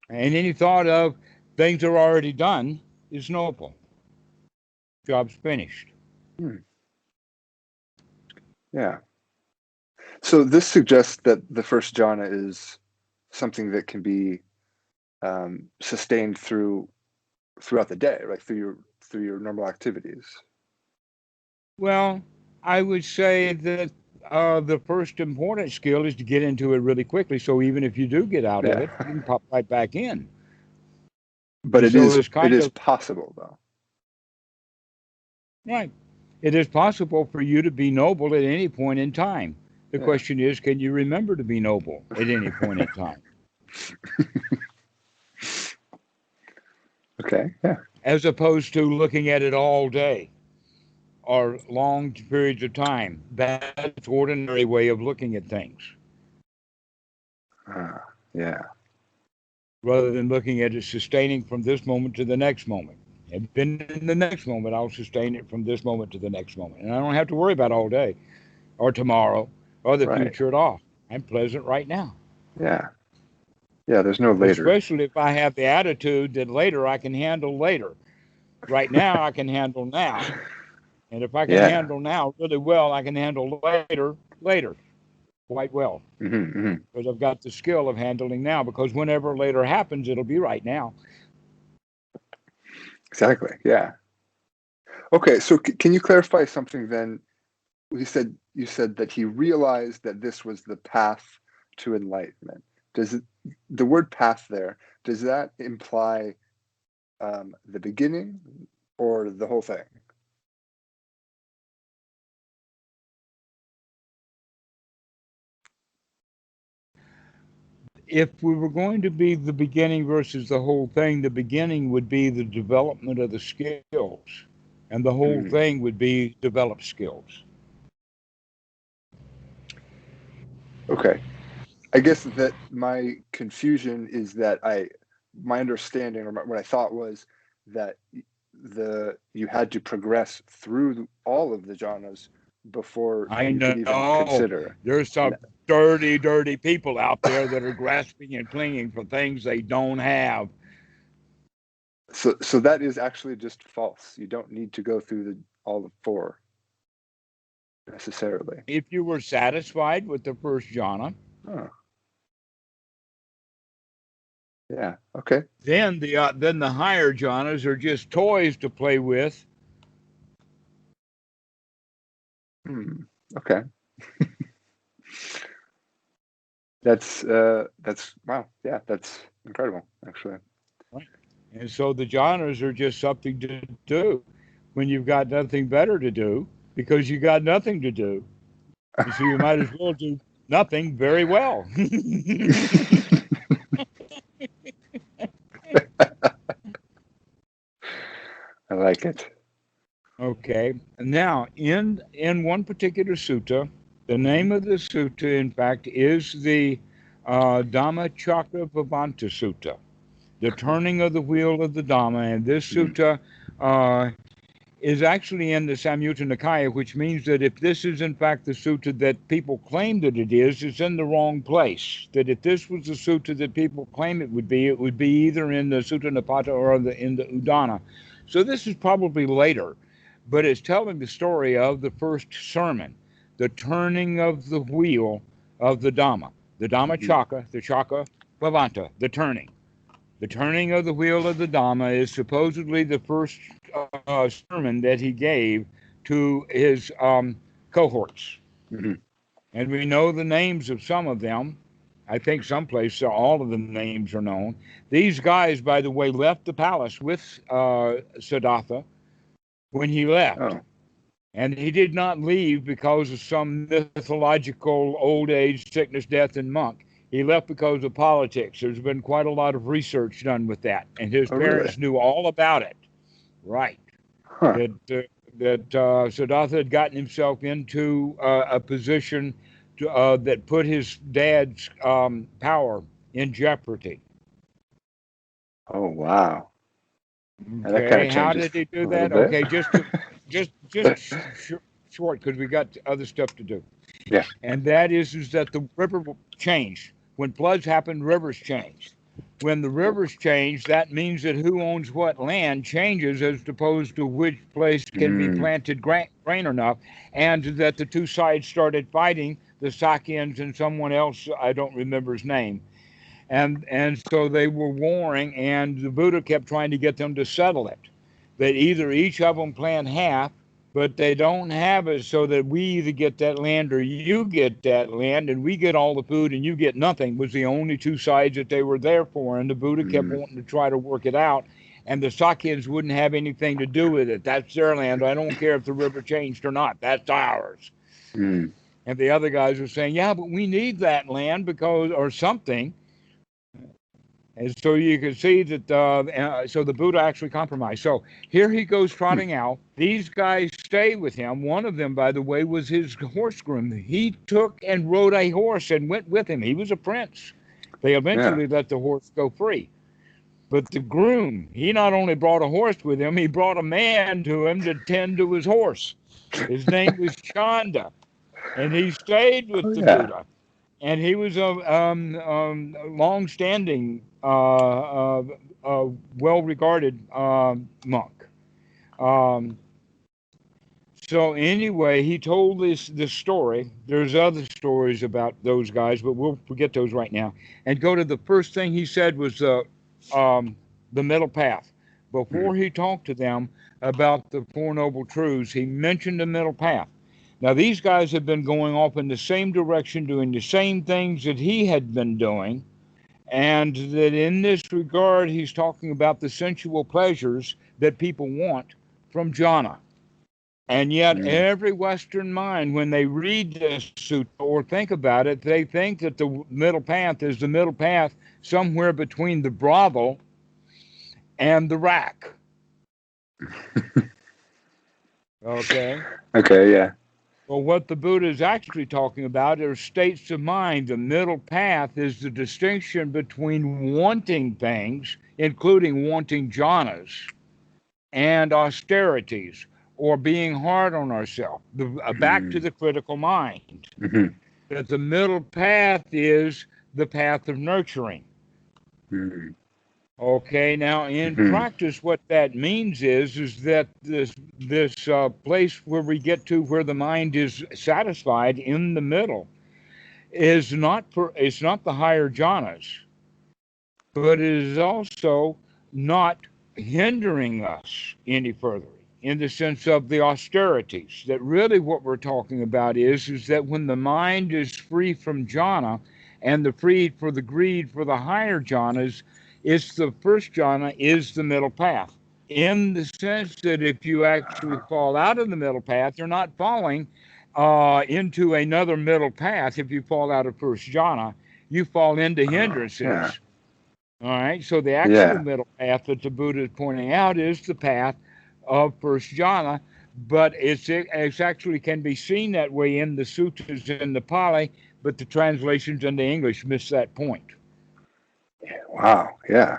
And any thought of things that are already done is noble. Job's finished. Mm. Yeah. So this suggests that the first jhana is something that can be sustained throughout the day, right? Through your normal activities. Well, I would say that the first important skill is to get into it really quickly. So even if you do get out of Yeah. it, you can pop right back in. But And it so is it's kind of possible though. right. It is possible for you to be noble at any point in time. The Yeah. question is, can you remember to be noble at any point in time? Okay. Yeah. As opposed to looking at it all day or long periods of time. That's ordinary way of looking at things. Yeah. Rather than looking at it sustaining from this moment to the next moment. And then in the next moment, I'll sustain it from this moment to the next moment. And I don't have to worry about all day or tomorrow or the Right. future at all. I'm pleasant right now. Yeah. Yeah. There's no later. Especially if I have the attitude that later I can handle later. Right now, I can handle now. And if I can Yeah. handle now really well, I can handle later quite well. Mm-hmm, mm-hmm. Because I've got the skill of handling now. Because whenever later happens, it'll be right now. Exactly. Yeah. Okay. So can you clarify something then? You said that he realized that this was the path to enlightenment. The word path there, does that imply the beginning or the whole thing? If we were going to be the beginning versus the whole thing, the beginning would be the development of the skills, and the whole Mm. thing would be developed skills. Okay. I guess that my confusion is that my understanding or what I thought was that you had to progress through all of the jhanas before I you could even know consider. there's And some dirty, dirty people out there that are grasping and clinging for things they don't have. so that is actually just false. You don't need to go through all the four necessarily. If you were satisfied with the first jhana, Oh, yeah. Okay. then the higher jhanas are just toys to play with. Okay. That's wow. Yeah, that's incredible, actually. Right? And so the jhanas are just something to do when you've got nothing better to do because you got nothing to do. So you might as well do nothing very well. I like it. Okay. Now, in one particular sutta, the name of the sutta, in fact, is the Dhammarato Sutta, the turning of the wheel of the Dhamma. And this Mhm. sutta uh, is actually in the Samyutta Nikaya, which means that if this is in fact the sutta that people claim that it is, it's in the wrong place. That if this was the sutta that people claim it would be either in the Sutta Nipata or in the Udana. So this is probably later, but it's telling the story of the first sermon, the turning of the wheel of the Dhamma Mhm. Chaka, the Chaka Bhavanta, the turning. The turning of the wheel of the Dhamma is supposedly the first sermon that he gave to his cohorts. Mhm. And we know the names of some of them. I think someplace all of the names are known. These guys, by the way, left the palace with Siddhartha when he left. Oh, And he did not leave because of some mythological old age, sickness, death, and monk. He left because of politics. There's been quite a lot of research done with that, and his oh, really? parents knew all about it. Right. Huh. That Siddhartha had gotten himself into a position that put his dad's power in jeopardy. Oh, wow. And that kind Okay, of how changes did he do a little that? bit. Okay, just short because we got other stuff to do. Yeah. And that is that the river changed. When floods happen, rivers change. When the rivers change, that means that who owns what land changes as opposed to which place can be Mm. planted grain enough, and that the two sides started fighting, the Sakyans and someone else, I don't remember his name. And so they were warring, and the Buddha kept trying to get them to settle it. That either each of them plant half, but they don't have it so that we either get that land or you get that land, and we get all the food and you get nothing, was the only two sides that they were there for. And the Buddha kept Mm. wanting to try to work it out. And the Sakyans wouldn't have anything to do with it. That's their land. I don't care if the river changed or not. That's ours. Mm. And the other guys were saying, yeah, but we need that land because, or something. And so you can see that, so the Buddha actually compromised. So here he goes Hmm. trotting out. These guys stay with him. One of them, by the way, was his horse groom. He took and rode a horse and went with him. He was a prince. They Yeah. eventually let the horse go free. But the groom, he not only brought a horse with him, he brought a man to him to tend to his horse. His name was Chanda, and he stayed Oh, with the yeah. Buddha, and he was a long-standing, well-regarded monk. Um, so anyway, he told this story. There's other stories about those guys, but we'll forget those right now. And go to the first thing he said was the middle path. Mm. Before he talked to them about the Four Noble Truths, he mentioned the middle path. Now, these guys have been going off in the same direction, doing the same things that he had been doing, and that in this regard, he's talking about the sensual pleasures that people want from jhana. And yet, Mm. every Western mind, when they read this sutta or think about it, they think that the middle path is the middle path somewhere between the brothel and the rack. Okay? Okay, yeah. Well, what the Buddha is actually talking about are states of mind. The middle path is the distinction between wanting things, including wanting jhanas, and austerities, or being hard on ourselves. Back to Mm. the critical mind. Mhm. That the middle path is the path of nurturing. Mm. Okay, now in Mhm. practice, what that means is that this place where we get to where the mind is satisfied in the middle is it's not the higher jhanas, but it is also not hindering us any further in the sense of the austerities. That really what we're talking about is that when the mind is free from jhana and the freed for the greed for the higher jhanas, it's the first jhana is the middle path. In the sense that if you actually fall out of the middle path, you're not falling into another middle path. If you fall out of first jhana, you fall into Yeah. hindrances. All right. So the actual Yeah. middle path that the Buddha is pointing out is the path of first jhana, but it's actually can be seen that way in the sutras in the Pali, but the translations into English miss that point. Wow. Yeah.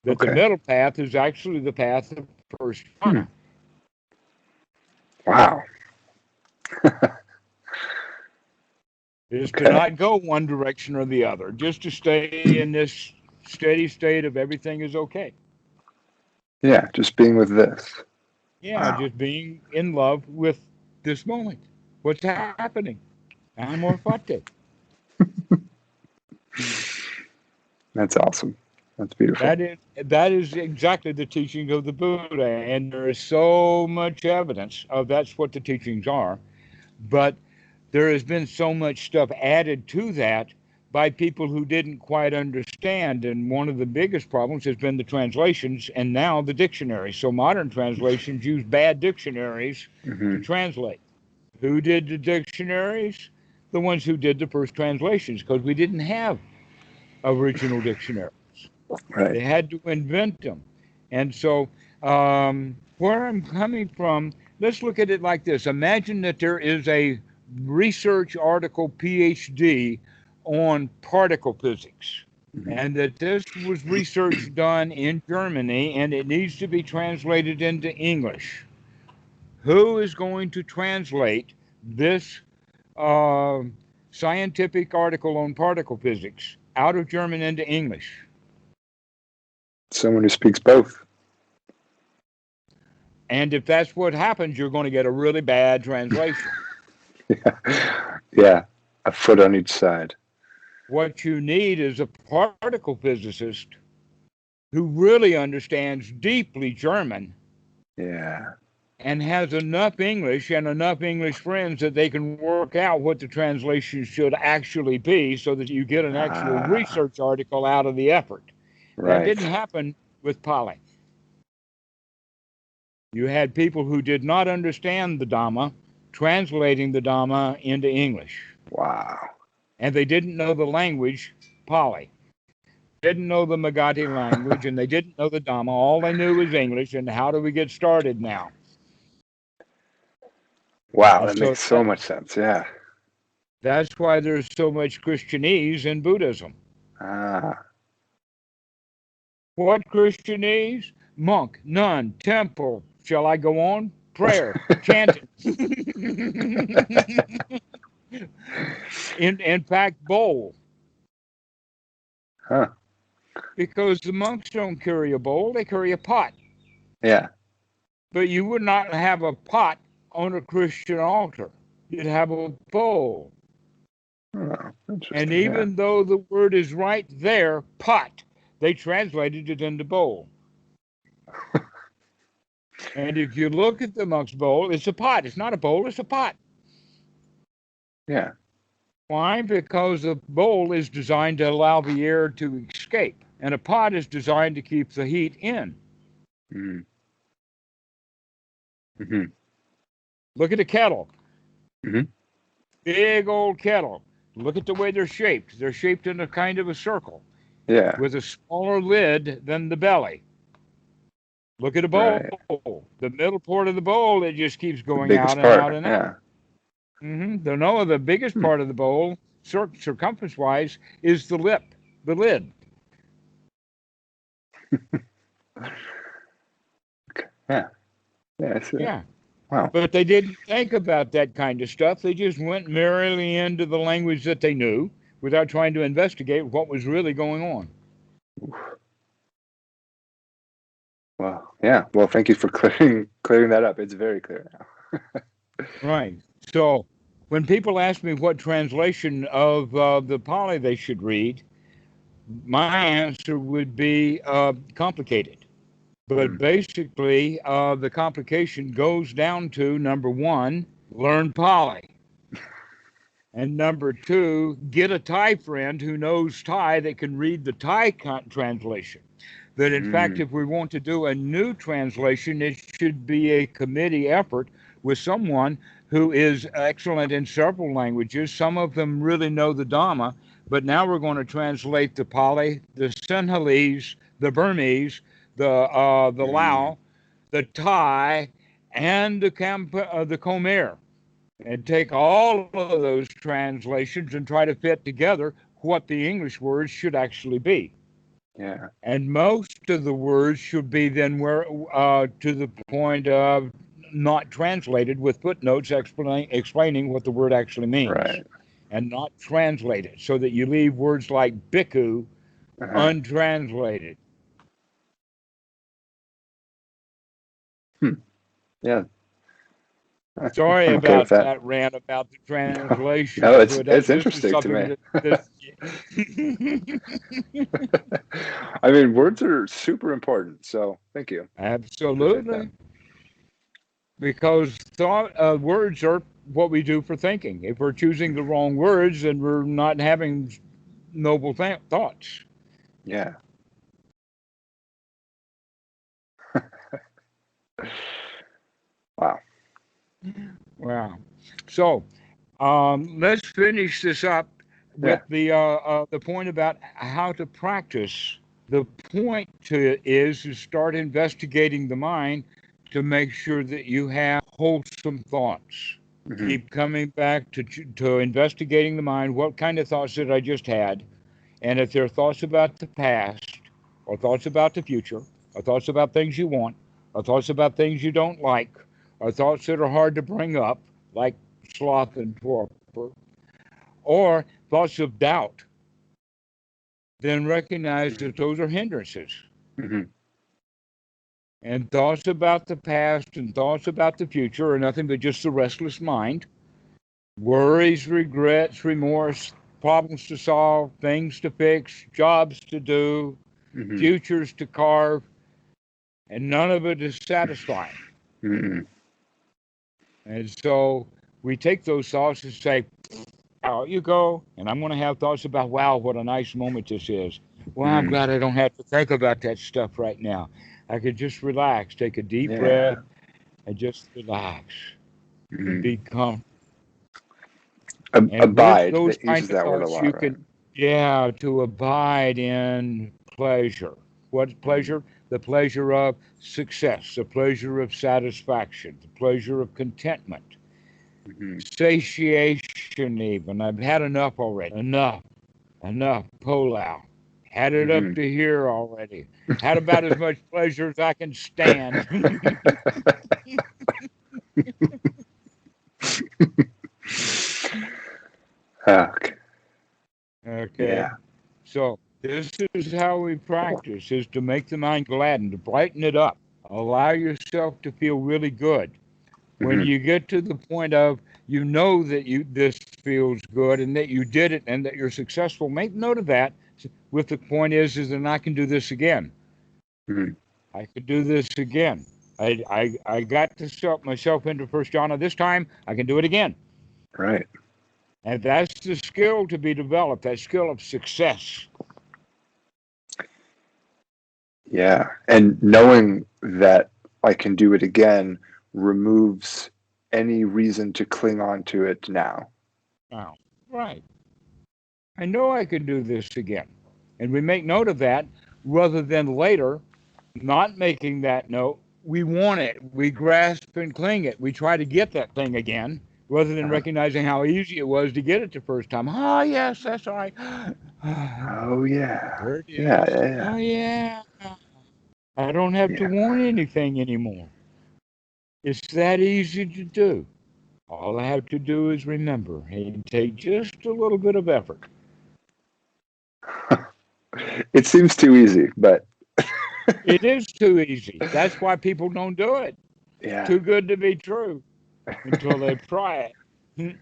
That the Okay. middle path is actually the path of first jhana. Wow. Is to Okay. not go one direction or the other, just to stay in this steady state of everything is okay. Yeah. Just being with this. Yeah, Wow. just being in love with this moment. What's happening? Amor fati. That's awesome. That's beautiful. That is exactly the teaching of the Buddha, and there is so much evidence of that's what the teachings are. But there has been so much stuff added to that by people who didn't quite understand. And one of the biggest problems has been the translations and now the dictionaries. So modern translations use bad dictionaries to Hmm. translate. Who did the dictionaries? The ones who did the first translations, because we didn't have original dictionaries. Right. They had to invent them. And so, where I'm coming from, let's look at it like this. Imagine that there is a research article, PhD, on particle physics, Hmm. and that this was research done in Germany and it needs to be translated into English. Who is going to translate this uh, scientific article on particle physics out of German into English? Someone who speaks both. And if that's what happens, you're going to get a really bad translation. Yeah. Yeah. A foot on each side. What you need is a particle physicist who really understands deeply German Yeah. and has enough English and enough English friends that they can work out what the translation should actually be so that you get an actual Ah. research article out of the effort. That Right. didn't happen with Pali. You had people who did not understand the Dhamma translating the Dhamma into English. Wow. And they didn't know the language Pali. Didn't know the Magadhi language, and they didn't know the Dhamma. All they knew was English. And how do we get started now? Wow. And That so makes so much sense. Yeah. that's why there's so much Christianese in Buddhism. Ah. What Christianese? Monk, nun, temple. Shall I go on? Prayer, chanting. In fact, bowl. Huh. Because the monks don't carry a bowl, they carry a pot. Yeah. But you would not have a pot on a Christian altar. You'd have a bowl. Oh, And interesting. Yeah. even though the word is right there, pot, they translated it into bowl. And if you look at the monk's bowl, it's a pot. It's not a bowl, it's a pot. Yeah. Why? Because the bowl is designed to allow the air to escape, and a pot is designed to keep the heat in. Mm-hmm. Mm-hmm. Look at a kettle, Mm-hmm. big old kettle. Look at the way they're shaped. They're shaped in a kind of a circle Yeah. with a smaller lid than the belly. Look at a bowl. Right. The middle part of the bowl, it just keeps The going out biggest and part. out and out. Yeah. The biggest Hmm. part of the bowl, circumference wise, is the lip, the lid. Okay. Yeah. Yeah. I see that. Yeah. Wow. But they didn't think about that kind of stuff. They just went merrily into the language that they knew without trying to investigate what was really going on. Well, yeah. Well, thank you for clearing that up. It's very clear now. Right. So when people ask me what translation of the Pali they should read, my answer would be complicated. But Mm. basically, the complication goes down to number one, learn Pali. And number two, get a Thai friend who knows Thai that can read the Thai translation. That in fact, Mm. if we want to do a new translation, it should be a committee effort with someone who is excellent in several languages. Some of them really know the Dhamma, but now we're going to translate the Pali, the Sinhalese, the Burmese, the Lao, the Thai, and the Khmer, and take all of those translations and try to fit together what the English words should actually be. Yeah. And most of the words should be then where to the point of not translated with footnotes explaining what the word actually means, Right. and not translated, so that you leave words like bhikkhu Uh-huh. untranslated. Yeah. Sorry I'm okay with about that. that rant about the No, translations, it's but it's this is interesting to something me. that I mean, words are super important. So thank you. Appreciate that. absolutely, because words are what we do for thinking. If we're choosing the wrong words, then we're not having noble thoughts. Yeah. Wow. Wow. So let's finish this up with Yeah. the point about how to practice. The point to it is to start investigating the mind to make sure that you have wholesome thoughts. Hmm. Keep coming back to investigating the mind. What kind of thoughts did I just had? And if there are thoughts about the past, or thoughts about the future, or thoughts about things you want, or thoughts about things you don't like, or thoughts that are hard to bring up, like sloth and torpor, or thoughts of doubt, then recognize that those are hindrances. Hmm. And thoughts about the past and thoughts about the future are nothing but just the restless mind. Worries, regrets, remorse, problems to solve, things to fix, jobs to do, Hmm. futures to carve, and none of it is satisfying. Hmm. And so we take those thoughts and say, out you go. And I'm going to have thoughts about, wow, what a nice moment this is. Well, I'm Hmm. glad I don't have to think about that stuff right now. I could just relax, take a deep breath, Yeah. and just relax and Hmm. be comfortable. And with Abide. those That kind uses of that word a thoughts, you lot, right? can, yeah, to abide in pleasure. What Hmm. pleasure? The pleasure of success, the pleasure of satisfaction, the pleasure of contentment, Hmm. satiation, even. I've had enough already. Enough. Pull out. Had it up Hmm. to here already. Had about as much pleasure as I can stand. Okay. Okay. Yeah. So this is how we practice, is to make the mind glad and to brighten it up. Allow yourself to feel really good. When Hmm. you get to the point of you know that you this feels good and that you did it and that you're successful, make note of that. With the point is that I can do this again. Hmm. I could do this again. I got to start myself into first jhana this time. I can do it again. Right. And that's the skill to be developed, that skill of success. Yeah. And knowing that I can do it again removes any reason to cling on to it now. Now, right. I know I can do this again. And we make note of that rather than later not making that note. We want it. We grasp and cling it. We try to get that thing again rather than Uh-huh. recognizing how easy it was to get it the first time. Oh, yes, that's right. Oh yeah. There it Yeah. is. Yeah. Oh, yeah. I don't have to Yeah. want anything anymore. It's that easy to do. All I have to do is remember and take just a little bit of effort. Yeah. It seems too easy, but It is too easy. That's why people don't do it. yeah. Too good to be true until they try it.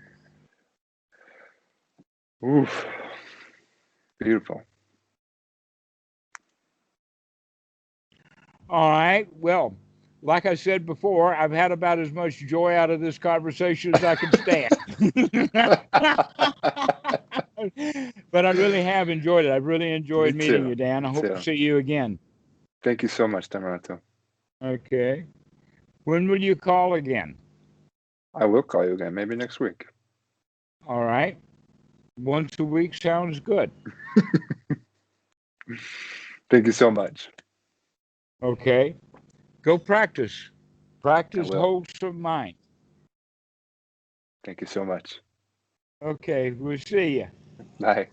Oof. Beautiful. All right. Well, like I said before, I've had about as much joy out of this conversation as I can stand. But I really have enjoyed it. I've really Me enjoyed meeting too. you, Dan. I Me hope to too. see you again. Thank you so much, Dhammarato. Okay. When will you call again? I will call you again, maybe next week. All right. Once a week sounds good. Thank you so much. Okay. Go practice. I Practice will. wholesome mind. Thank you so much. Okay. We'll see you. Bye.